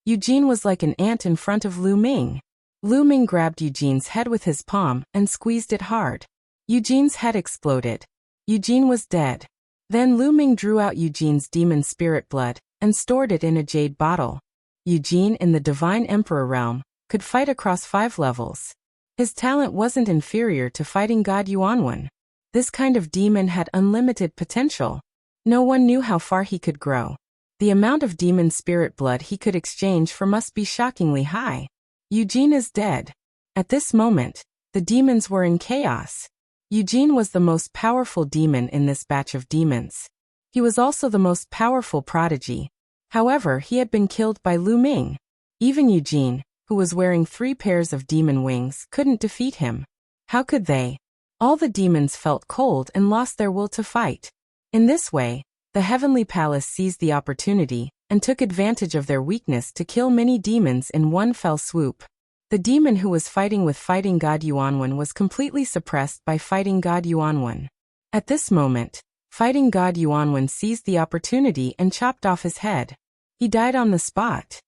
Eugene was like an ant in front of Lu Ming. Lu Ming grabbed Eugene's head with his palm and squeezed it hard. Eugene's head exploded. Eugene was dead. Then Lu Ming drew out Eugene's demon spirit blood and stored it in a jade bottle. Eugene, in the Divine Emperor realm, could fight across 5 levels. His talent wasn't inferior to fighting God Yuanwen. This kind of demon had unlimited potential. No one knew how far he could grow. The amount of demon spirit blood he could exchange for must be shockingly high. Eugene is dead. At this moment, the demons were in chaos. Eugene was the most powerful demon in this batch of demons. He was also the most powerful prodigy. However, he had been killed by Lu Ming. Even Eugene, who was wearing 3 pairs of demon wings, couldn't defeat him. How could they? All the demons felt cold and lost their will to fight. In this way, the Heavenly Palace seized the opportunity and took advantage of their weakness to kill many demons in one fell swoop. The demon who was fighting with fighting God Yuanwen was completely suppressed by fighting God Yuanwen. At this moment, fighting God Yuanwen seized the opportunity and chopped off his head. He died on the spot.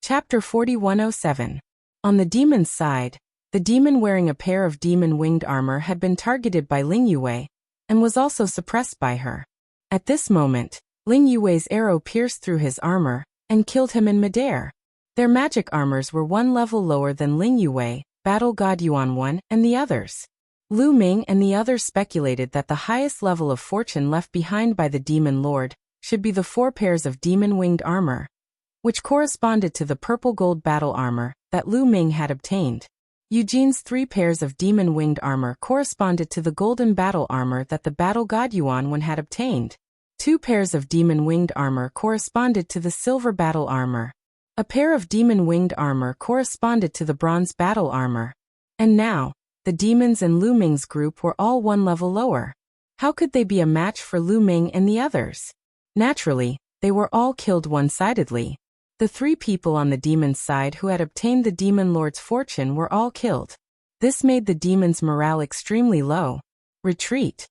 Chapter 4107. On the demon's side, the demon wearing a pair of demon-winged armor had been targeted by Ling Yue, and was also suppressed by her. At this moment, Ling Yue's arrow pierced through his armor and killed him in midair. Their magic armors were 1 level lower than Ling Yue, Battle God Yuanwen, and the others. Lu Ming and the others speculated that the highest level of fortune left behind by the Demon Lord should be the 4 pairs of demon-winged armor, which corresponded to the purple gold battle armor that Lu Ming had obtained. Eugene's 3 pairs of demon-winged armor corresponded to the golden battle armor that the battle god Yuan had obtained. 2 pairs of demon-winged armor corresponded to the silver battle armor. A pair of demon-winged armor corresponded to the bronze battle armor. And now, the demons in Lu Ming's group were all 1 level lower. How could they be a match for Lu Ming and the others? Naturally, they were all killed one-sidedly. The 3 people on the demon's side who had obtained the Demon Lord's fortune were all killed. This made the demon's morale extremely low. Retreat.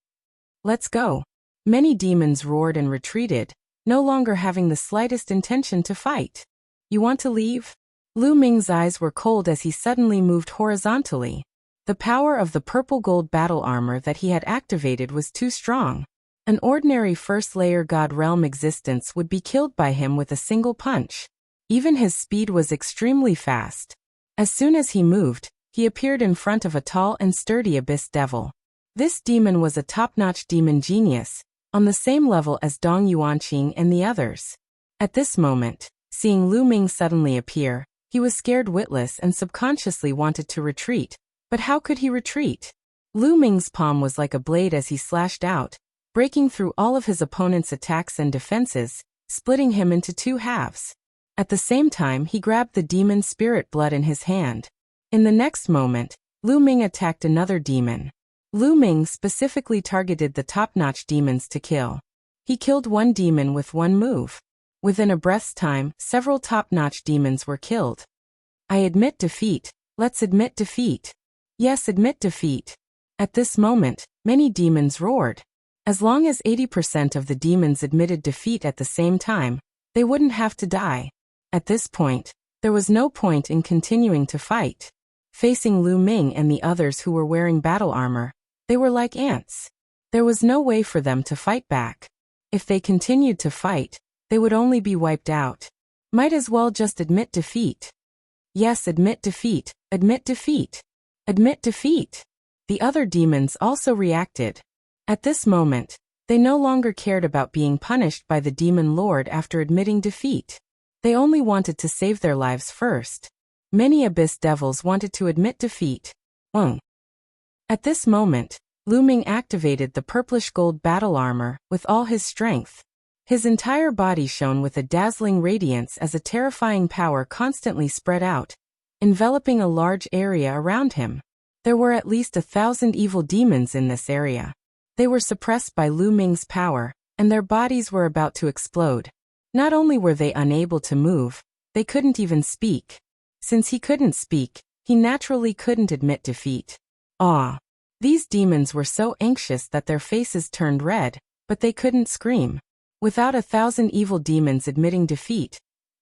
Let's go. Many demons roared and retreated, no longer having the slightest intention to fight. You want to leave? Lu Ming's eyes were cold as he suddenly moved horizontally. The power of the purple gold battle armor that he had activated was too strong. An ordinary first-layer God realm existence would be killed by him with a single punch. Even his speed was extremely fast. As soon as he moved, he appeared in front of a tall and sturdy abyss devil. This demon was a top-notch demon genius, on the same level as Dong Yuanqing and the others. At this moment, seeing Lu Ming suddenly appear, he was scared witless and subconsciously wanted to retreat. But how could he retreat? Lu Ming's palm was like a blade as he slashed out, breaking through all of his opponent's attacks and defenses, splitting him into 2 halves. At the same time, he grabbed the demon's spirit blood in his hand. In the next moment, Lu Ming attacked another demon. Lu Ming specifically targeted the top-notch demons to kill. He killed 1 demon with 1 move. Within a breath's time, several top-notch demons were killed. I admit defeat. Let's admit defeat. Yes, admit defeat. At this moment, many demons roared. As long as 80% of the demons admitted defeat at the same time, they wouldn't have to die. At this point, there was no point in continuing to fight. Facing Lu Ming and the others who were wearing battle armor, they were like ants. There was no way for them to fight back. If they continued to fight, they would only be wiped out. Might as well just admit defeat. Yes, admit defeat, admit defeat, admit defeat. The other demons also reacted. At this moment, they no longer cared about being punished by the Demon Lord after admitting defeat. They only wanted to save their lives first. Many abyss devils wanted to admit defeat. At this moment, Lu Ming activated the purplish gold battle armor with all his strength. His entire body shone with a dazzling radiance as a terrifying power constantly spread out, enveloping a large area around him. There were at least 1,000 evil demons in this area. They were suppressed by Lu Ming's power, and their bodies were about to explode. Not only were they unable to move, they couldn't even speak. Since he couldn't speak, he naturally couldn't admit defeat. These demons were so anxious that their faces turned red, but they couldn't scream. Without 1,000 evil demons admitting defeat,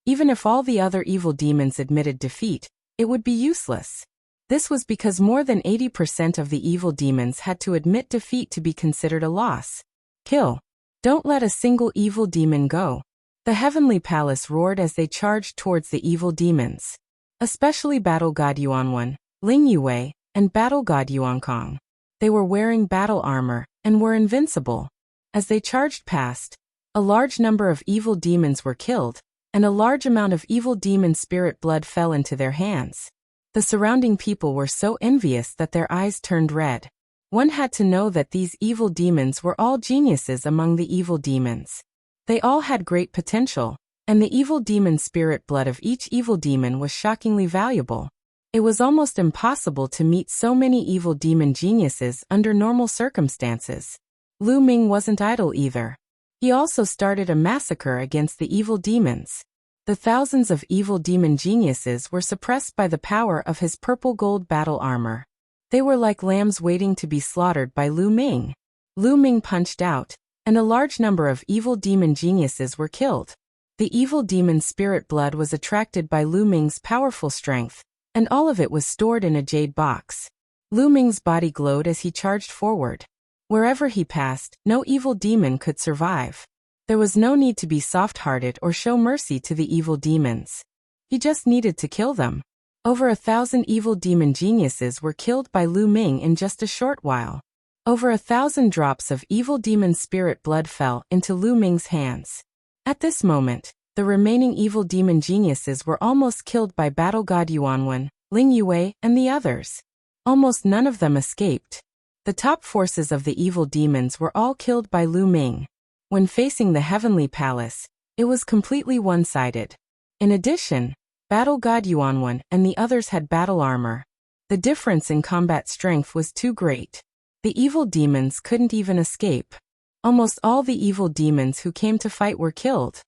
even if all the other evil demons admitted defeat, it would be useless. This was because more than 80% of the evil demons had to admit defeat to be considered a loss. Kill. Don't let a single evil demon go. The Heavenly Palace roared as they charged towards the evil demons. Especially Battle God Yuan, Ling Yue, and Battle God Yuankong. They were wearing battle armor, and were invincible. As they charged past, a large number of evil demons were killed, and a large amount of evil demon spirit blood fell into their hands. The surrounding people were so envious that their eyes turned red. One had to know that these evil demons were all geniuses among the evil demons. They all had great potential, and the evil demon spirit blood of each evil demon was shockingly valuable. It was almost impossible to meet so many evil demon geniuses under normal circumstances. Lu Ming wasn't idle either. He also started a massacre against the evil demons. The thousands of evil demon geniuses were suppressed by the power of his purple gold battle armor. They were like lambs waiting to be slaughtered by Lu Ming. Lu Ming punched out, and a large number of evil demon geniuses were killed. The evil demon spirit blood was attracted by Lu Ming's powerful strength, and all of it was stored in a jade box. Lu Ming's body glowed as he charged forward. Wherever he passed, no evil demon could survive. There was no need to be soft-hearted or show mercy to the evil demons. He just needed to kill them. Over 1,000 evil demon geniuses were killed by Lu Ming in just a short while. Over 1,000 drops of evil demon spirit blood fell into Lu Ming's hands. At this moment, the remaining evil demon geniuses were almost killed by battle god Yuanwen, Ling Yue, and the others. Almost none of them escaped. The top forces of the evil demons were all killed by Lu Ming. When facing the heavenly palace, it was completely one-sided. In addition, battle god Yuanwen and the others had battle armor. The difference in combat strength was too great. The evil demons couldn't even escape. Almost all the evil demons who came to fight were killed.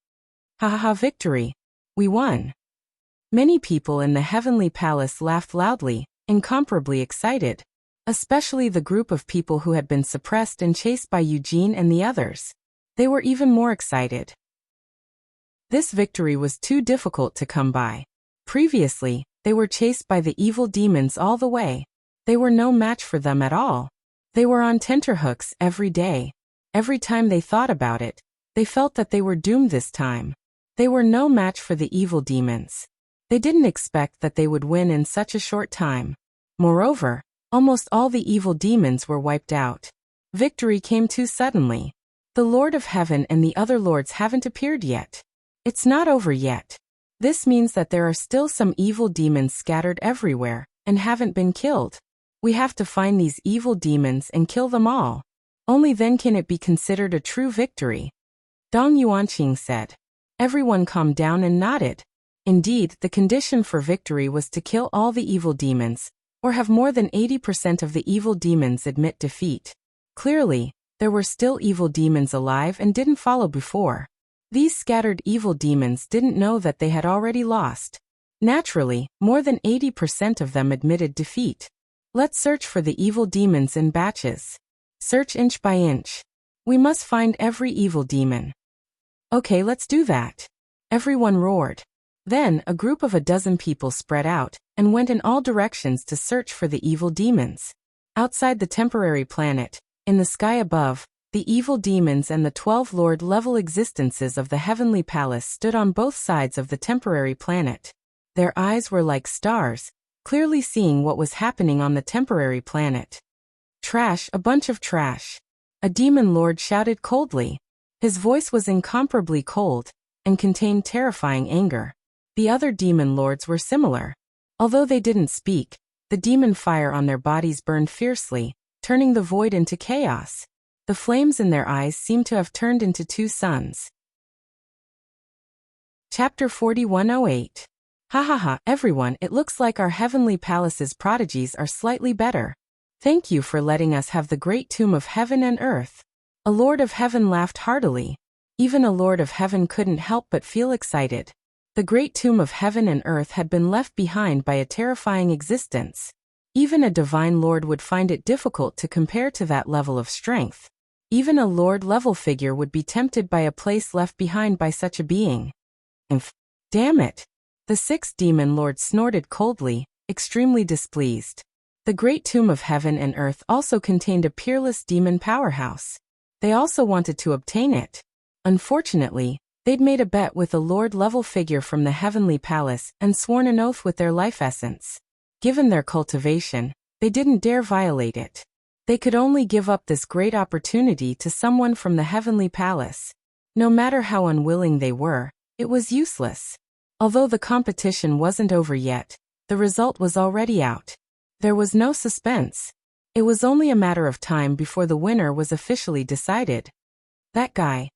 Ha ha ha, victory! We won! Many people in the heavenly palace laughed loudly, incomparably excited. Especially the group of people who had been suppressed and chased by Eugene and the others. They were even more excited. This victory was too difficult to come by. Previously, they were chased by the evil demons all the way. They were no match for them at all. They were on tenterhooks every day. Every time they thought about it, they felt that they were doomed this time. They were no match for the evil demons. They didn't expect that they would win in such a short time. Moreover, almost all the evil demons were wiped out. Victory came too suddenly. The Lord of Heaven and the other lords haven't appeared yet. It's not over yet. This means that there are still some evil demons scattered everywhere, and haven't been killed. We have to find these evil demons and kill them all. Only then can it be considered a true victory. Dong Yuanqing said. Everyone calmed down and nodded. Indeed, the condition for victory was to kill all the evil demons, or have more than 80% of the evil demons admit defeat. Clearly, there were still evil demons alive and didn't follow before. These scattered evil demons didn't know that they had already lost. Naturally, more than 80% of them admitted defeat. Let's search for the evil demons in batches. Search inch by inch. We must find every evil demon. Okay, let's do that. Everyone roared. Then, a group of 12 people spread out and went in all directions to search for the evil demons. Outside the temporary planet, in the sky above, the evil demons and the 12 Lord-level existences of the heavenly palace stood on both sides of the temporary planet. Their eyes were like stars, clearly seeing what was happening on the temporary planet. Trash, a bunch of trash. A demon lord shouted coldly. His voice was incomparably cold, and contained terrifying anger. The other demon lords were similar. Although they didn't speak, the demon fire on their bodies burned fiercely, turning the void into chaos. The flames in their eyes seemed to have turned into 2 suns. Chapter 4108. Ha ha ha, everyone, it looks like our heavenly palace's prodigies are slightly better. Thank you for letting us have the great tomb of heaven and earth. A Lord of Heaven laughed heartily. Even a Lord of Heaven couldn't help but feel excited. The great tomb of heaven and earth had been left behind by a terrifying existence. Even a divine lord would find it difficult to compare to that level of strength. Even a lord-level figure would be tempted by a place left behind by such a being. Damn it! The 6th demon lord snorted coldly, extremely displeased. The great tomb of heaven and earth also contained a peerless demon powerhouse. They also wanted to obtain it. Unfortunately, they'd made a bet with a lord-level figure from the heavenly palace and sworn an oath with their life essence. Given their cultivation, they didn't dare violate it. They could only give up this great opportunity to someone from the heavenly palace. No matter how unwilling they were, it was useless. Although the competition wasn't over yet, the result was already out. There was no suspense. It was only a matter of time before the winner was officially decided. That guy.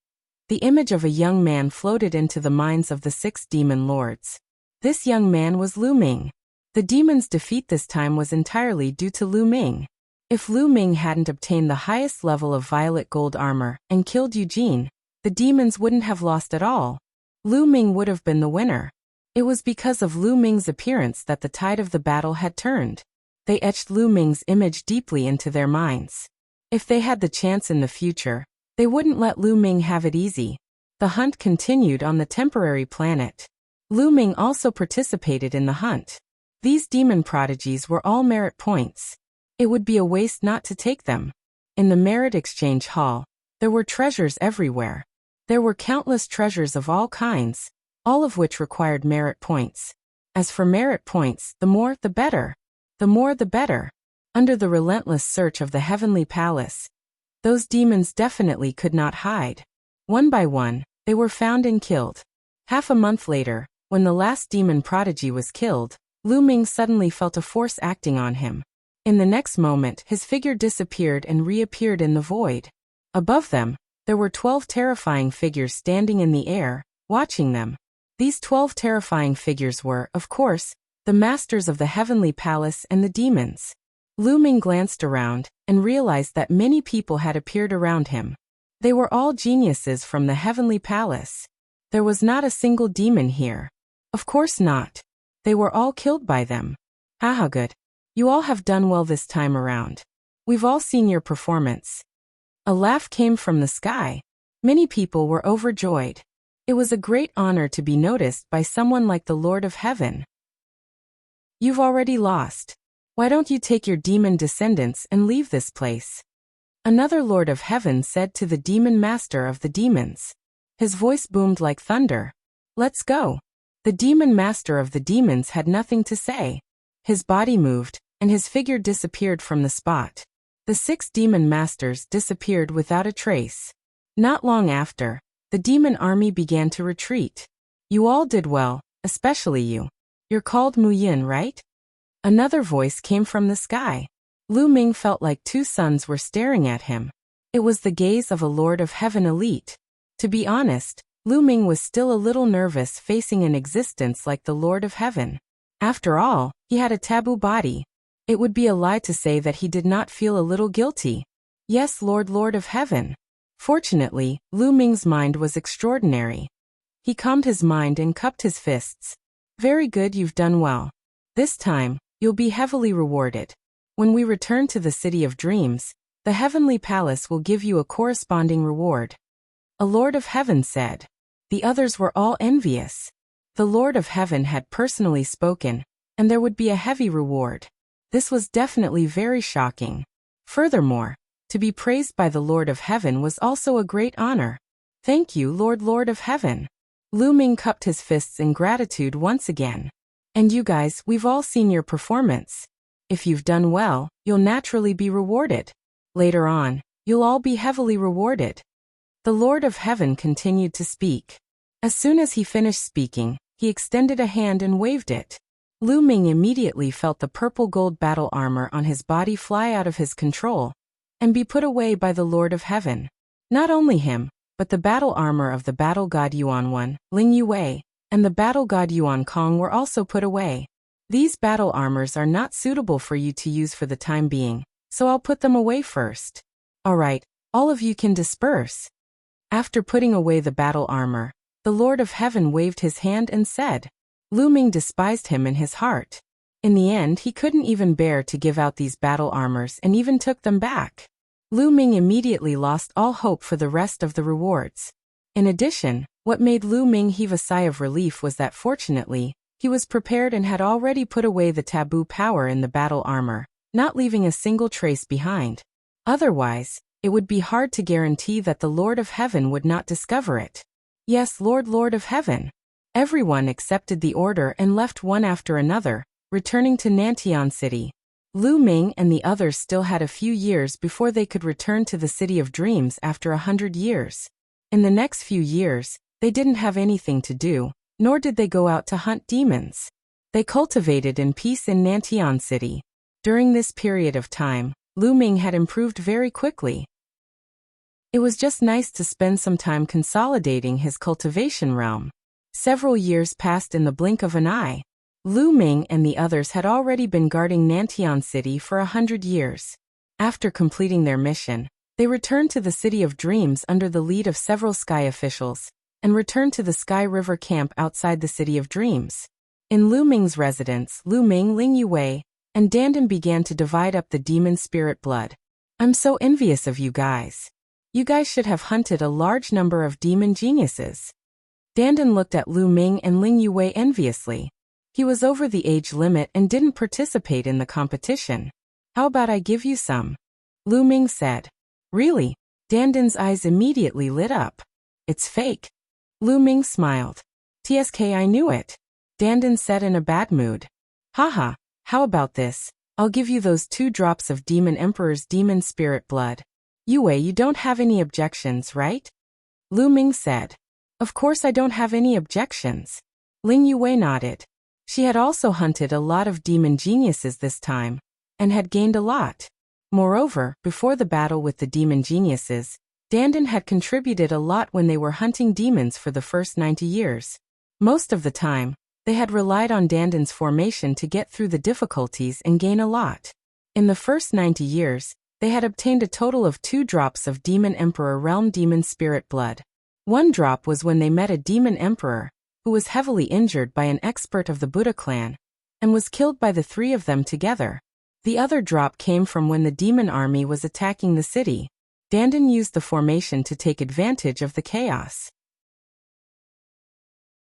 The image of a young man floated into the minds of the 6 demon lords. This young man was Lu Ming. The demon's defeat this time was entirely due to Lu Ming. If Lu Ming hadn't obtained the highest level of violet gold armor and killed Eugene, the demons wouldn't have lost at all. Lu Ming would have been the winner. It was because of Lu Ming's appearance that the tide of the battle had turned. They etched Lu Ming's image deeply into their minds. If they had the chance in the future, they wouldn't let Lu Ming have it easy. The hunt continued on the temporary planet. Lu Ming also participated in the hunt. These demon prodigies were all merit points. It would be a waste not to take them. In the merit exchange hall, there were treasures everywhere. There were countless treasures of all kinds, all of which required merit points. As for merit points, the more, the better. The more, the better. Under the relentless search of the heavenly palace, those demons definitely could not hide. One by one, they were found and killed. Half a month later, when the last demon prodigy was killed, Lu Ming suddenly felt a force acting on him. In the next moment, his figure disappeared and reappeared in the void. Above them, there were 12 terrifying figures standing in the air, watching them. These 12 terrifying figures were, of course, the masters of the heavenly palace and the demons. Lu Ming glanced around and realized that many people had appeared around him. They were all geniuses from the heavenly palace. There was not a single demon here. Of course not. They were all killed by them. Haha, good. You all have done well this time around. We've all seen your performance. A laugh came from the sky. Many people were overjoyed. It was a great honor to be noticed by someone like the Lord of Heaven. You've already lost. Why don't you take your demon descendants and leave this place? Another Lord of Heaven said to the demon master of the demons. His voice boomed like thunder. Let's go. The demon master of the demons had nothing to say. His body moved, and his figure disappeared from the spot. The 6 demon masters disappeared without a trace. Not long after, the demon army began to retreat. You all did well, especially you. You're called Mu Yin, right? Another voice came from the sky. Lu Ming felt like 2 suns were staring at him. It was the gaze of a Lord of Heaven elite. To be honest, Lu Ming was still a little nervous facing an existence like the Lord of Heaven. After all, he had a taboo body. It would be a lie to say that he did not feel a little guilty. Yes, Lord of Heaven. Fortunately, Lu Ming's mind was extraordinary. He calmed his mind and cupped his fists. Very good, you've done well. This time, you'll be heavily rewarded. When we return to the City of Dreams, the Heavenly Palace will give you a corresponding reward. A Lord of Heaven said. The others were all envious. The Lord of Heaven had personally spoken, and there would be a heavy reward. This was definitely very shocking. Furthermore, to be praised by the Lord of Heaven was also a great honor. Thank you, Lord of Heaven. Lu Ming cupped his fists in gratitude once again. And you guys, we've all seen your performance. If you've done well, you'll naturally be rewarded. Later on, you'll all be heavily rewarded. The Lord of Heaven continued to speak. As soon as he finished speaking, he extended a hand and waved it. Lu Ming immediately felt the purple gold battle armor on his body fly out of his control and be put away by the Lord of Heaven. Not only him, but the battle armor of the battle god Yuan 1, Ling Yue, and the battle god Yuan Kong were also put away. These battle armors are not suitable for you to use for the time being, so I'll put them away first. Alright, all of you can disperse. After putting away the battle armor, the Lord of Heaven waved his hand and said. Lu Ming despised him in his heart. In the end, he couldn't even bear to give out these battle armors and even took them back. Lu Ming immediately lost all hope for the rest of the rewards. In addition, what made Lu Ming heave a sigh of relief was that fortunately, he was prepared and had already put away the taboo power in the battle armor, not leaving a single trace behind. Otherwise, it would be hard to guarantee that the Lord of Heaven would not discover it. Yes, Lord of Heaven. Everyone accepted the order and left one after another, returning to Nantian City. Lu Ming and the others still had a few years before they could return to the City of Dreams after 100 years. In the next few years, they didn't have anything to do, nor did they go out to hunt demons. They cultivated in peace in Nantian City. During this period of time, Lu Ming had improved very quickly. It was just nice to spend some time consolidating his cultivation realm. Several years passed in the blink of an eye. Lu Ming and the others had already been guarding Nantian City for 100 years. After completing their mission, they returned to the City of Dreams under the lead of several sky officials, and returned to the Sky River camp outside the City of Dreams. In Lu Ming's residence, Lu Ming, Ling Yue, and Dandan began to divide up the demon spirit blood. I'm so envious of you guys. You guys should have hunted a large number of demon geniuses. Dandan looked at Lu Ming and Ling Yue enviously. He was over the age limit and didn't participate in the competition. How about I give you some? Lu Ming said. Really? Dandan's eyes immediately lit up. It's fake. Lu Ming smiled. TSK, I knew it. Dandan said in a bad mood. Haha, how about this? I'll give you those 2 drops of Demon Emperor's demon spirit blood. Yue, you don't have any objections, right? Lu Ming said. Of course I don't have any objections. Ling Yue nodded. She had also hunted a lot of demon geniuses this time, and had gained a lot. Moreover, before the battle with the demon geniuses, Dandan had contributed a lot when they were hunting demons for the first 90 years. Most of the time, they had relied on Dandan's formation to get through the difficulties and gain a lot. In the first 90 years, they had obtained a total of 2 drops of Demon Emperor Realm Demon Spirit blood. 1 drop was when they met a demon emperor, who was heavily injured by an expert of the Buddha clan, and was killed by the 3 of them together. The other drop came from when the demon army was attacking the city. Dandan used the formation to take advantage of the chaos.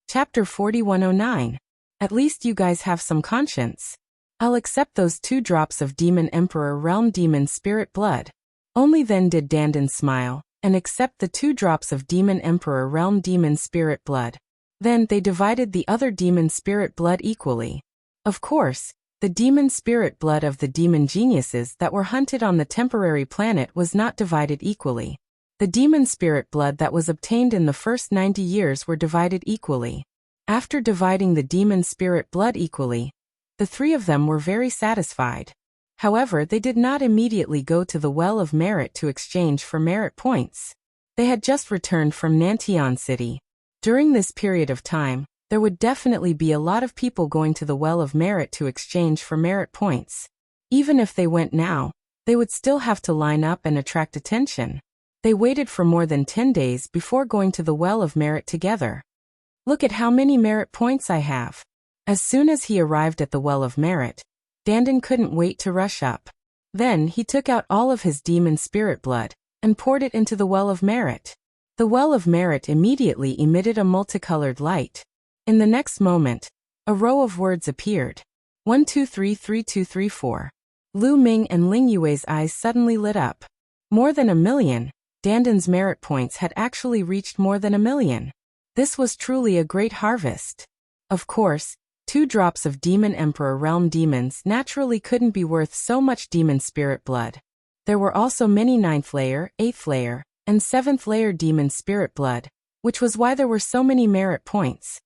Chapter 4109. At least you guys have some conscience. I'll accept those 2 drops of Demon Emperor Realm Demon Spirit blood. Only then did Dandan smile, and accept the 2 drops of Demon Emperor Realm Demon Spirit blood. Then they divided the other demon spirit blood equally. Of course, the demon spirit blood of the demon geniuses that were hunted on the temporary planet was not divided equally. The demon spirit blood that was obtained in the first 90 years were divided equally. After dividing the demon spirit blood equally, the 3 of them were very satisfied. However, they did not immediately go to the Well of Merit to exchange for merit points. They had just returned from Nantian City. During this period of time, there would definitely be a lot of people going to the Well of Merit to exchange for merit points. Even if they went now, they would still have to line up and attract attention. They waited for more than 10 days before going to the Well of Merit together. Look at how many merit points I have. As soon as he arrived at the Well of Merit, Dandan couldn't wait to rush up. Then he took out all of his demon spirit blood and poured it into the Well of Merit. The Well of Merit immediately emitted a multicolored light. In the next moment, a row of words appeared. 1 2 3 3 2 3 4. Lu Ming and Ling Yue's eyes suddenly lit up. More than 1 million. Dandan's merit points had actually reached more than 1 million. This was truly a great harvest. Of course, 2 drops of Demon Emperor Realm Demons naturally couldn't be worth so much demon spirit blood. There were also many 9th layer, 8th layer, and 7th layer demon spirit blood, which was why there were so many merit points.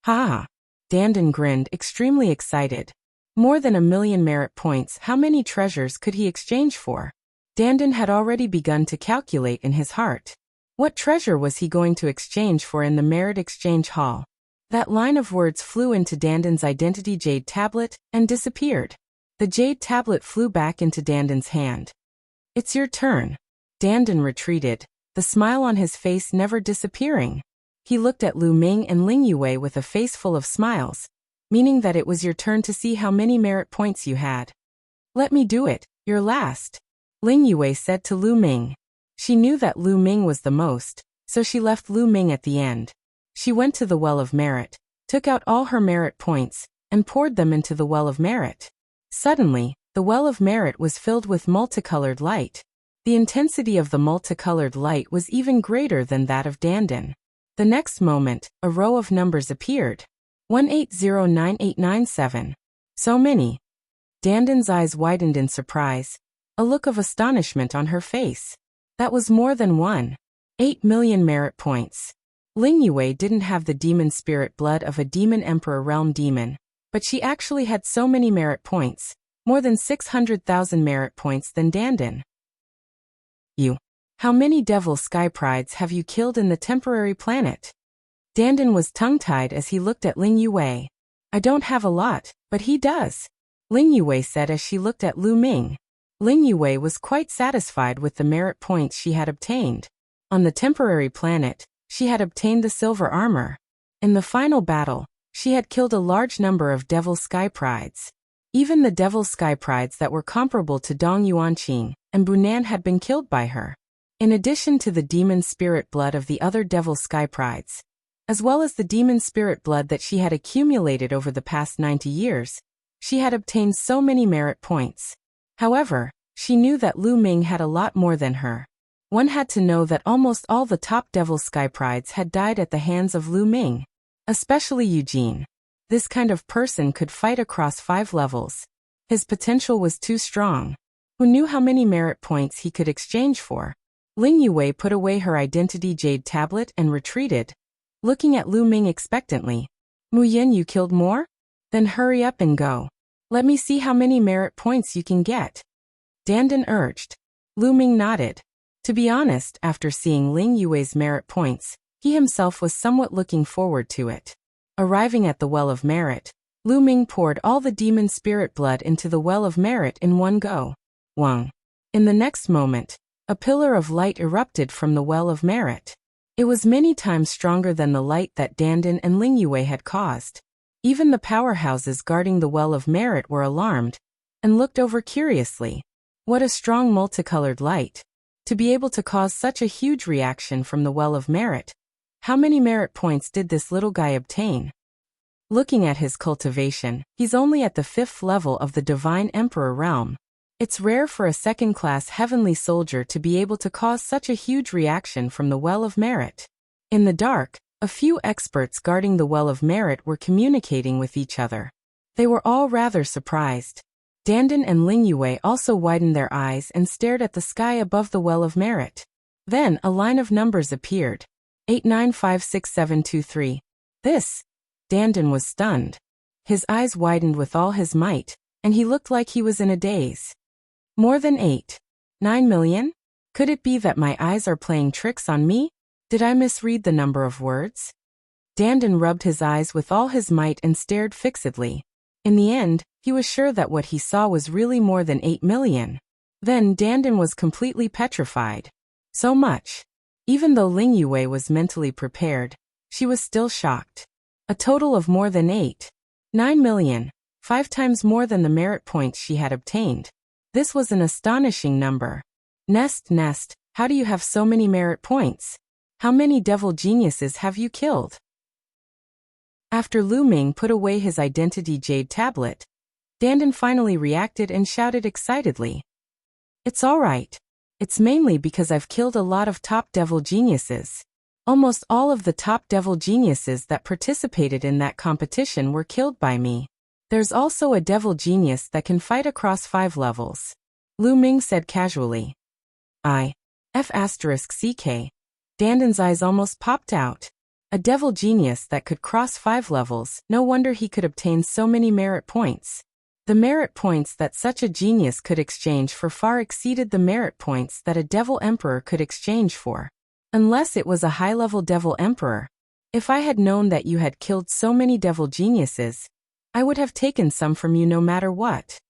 Ha! Dandan grinned, extremely excited. More than 1 million merit points, how many treasures could he exchange for? Dandan had already begun to calculate in his heart. What treasure was he going to exchange for in the merit exchange hall? That line of words flew into Dandan's identity jade tablet and disappeared. The jade tablet flew back into Dandan's hand. It's your turn. Dandan retreated, the smile on his face never disappearing. He looked at Lu Ming and Ling Yue with a face full of smiles, meaning that it was your turn to see how many merit points you had. Let me do it, you're last. Ling Yue said to Lu Ming. She knew that Lu Ming was the most, so she left Lu Ming at the end. She went to the Well of Merit, took out all her merit points, and poured them into the Well of Merit. Suddenly, the Well of Merit was filled with multicolored light. The intensity of the multicolored light was even greater than that of Dandan. The next moment, a row of numbers appeared. 1809897. So many. Dandan's eyes widened in surprise, a look of astonishment on her face. That was more than 1.8 million merit points. Ling Yue didn't have the demon spirit blood of a demon emperor realm demon, but she actually had so many merit points, more than 600,000 merit points than Dandan. How many devil sky prides have you killed in the temporary planet? Dandan was tongue-tied as he looked at Ling Yue. I don't have a lot, but he does. Ling Yue said as she looked at Lu Ming. Ling Yue was quite satisfied with the merit points she had obtained. On the temporary planet, she had obtained the silver armor. In the final battle, she had killed a large number of devil sky prides. Even the devil sky prides that were comparable to Dong Yuanqing and Bunan had been killed by her. In addition to the demon spirit blood of the other devil sky prides, as well as the demon spirit blood that she had accumulated over the past 90 years, she had obtained so many merit points. However, she knew that Lu Ming had a lot more than her. One had to know that almost all the top devil sky prides had died at the hands of Lu Ming. Especially Eugene. This kind of person could fight across 5 levels. His potential was too strong. Who knew how many merit points he could exchange for? Ling Yue put away her identity jade tablet and retreated, looking at Lu Ming expectantly. Mu Yin, you killed more? Then hurry up and go. Let me see how many merit points you can get. Dandan urged. Lu Ming nodded. To be honest, after seeing Ling Yue's merit points, he himself was somewhat looking forward to it. Arriving at the Well of Merit, Lu Ming poured all the demon spirit blood into the Well of Merit in one go. Wang. In the next moment, a pillar of light erupted from the Well of Merit. It was many times stronger than the light that Dandan and Ling Yue had caused. Even the powerhouses guarding the Well of Merit were alarmed and looked over curiously. What a strong multicolored light! To be able to cause such a huge reaction from the Well of Merit. How many merit points did this little guy obtain? Looking at his cultivation, he's only at the 5th level of the Divine Emperor realm. It's rare for a second-class heavenly soldier to be able to cause such a huge reaction from the Well of Merit. In the dark, a few experts guarding the Well of Merit were communicating with each other. They were all rather surprised. Dandan and Ling Yue also widened their eyes and stared at the sky above the Well of Merit. Then a line of numbers appeared. 89566723. This. Dandan was stunned. His eyes widened with all his might, and he looked like he was in a daze. More than 9 million? Could it be that my eyes are playing tricks on me? Did I misread the number of words? Dandan rubbed his eyes with all his might and stared fixedly. In the end, he was sure that what he saw was really more than 8 million. Then Dandan was completely petrified. So much. Even though Ling Yue was mentally prepared, she was still shocked. A total of more than 9 million, 5 times more than the merit points she had obtained. This was an astonishing number. Nest, how do you have so many merit points? How many devil geniuses have you killed? After Lu Ming put away his identity jade tablet, Dandan finally reacted and shouted excitedly. It's all right. It's mainly because I've killed a lot of top devil geniuses. Almost all of the top devil geniuses that participated in that competition were killed by me. There's also a devil genius that can fight across 5 levels. Lu Ming said casually. F***CK. Dandan's eyes almost popped out. A devil genius that could cross 5 levels, no wonder he could obtain so many merit points. The merit points that such a genius could exchange for far exceeded the merit points that a devil emperor could exchange for. Unless it was a high-level devil emperor. If I had known that you had killed so many devil geniuses, I would have taken some from you no matter what.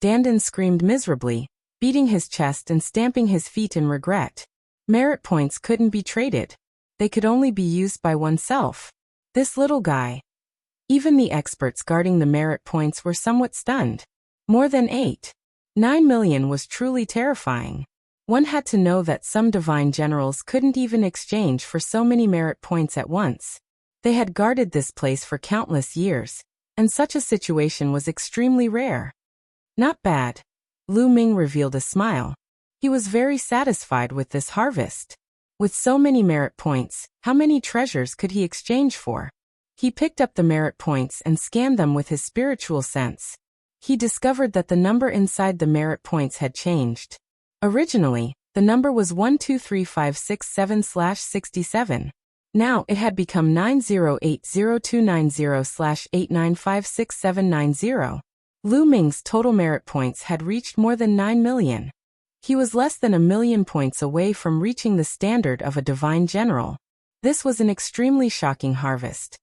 Dandan screamed miserably, beating his chest and stamping his feet in regret. Merit points couldn't be traded. They could only be used by oneself. This little guy. Even the experts guarding the merit points were somewhat stunned. More than 9 million was truly terrifying. One had to know that some divine generals couldn't even exchange for so many merit points at once. They had guarded this place for countless years, and such a situation was extremely rare. Not bad. Lu Ming revealed a smile. He was very satisfied with this harvest. With so many merit points, how many treasures could he exchange for? He picked up the merit points and scanned them with his spiritual sense. He discovered that the number inside the merit points had changed. Originally, the number was 123567/67. Now it had become 908029/895670. Lu Ming's total merit points had reached more than 9 million. He was less than 1 million points away from reaching the standard of a divine general. This was an extremely shocking harvest.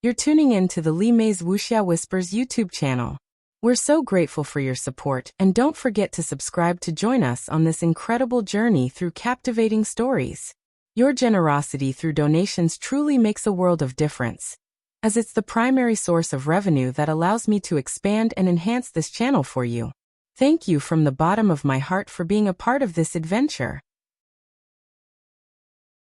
You're tuning in to the Li Mei's Wuxia Whispers YouTube channel. We're so grateful for your support, and don't forget to subscribe to join us on this incredible journey through captivating stories. Your generosity through donations truly makes a world of difference, as it's the primary source of revenue that allows me to expand and enhance this channel for you. Thank you from the bottom of my heart for being a part of this adventure.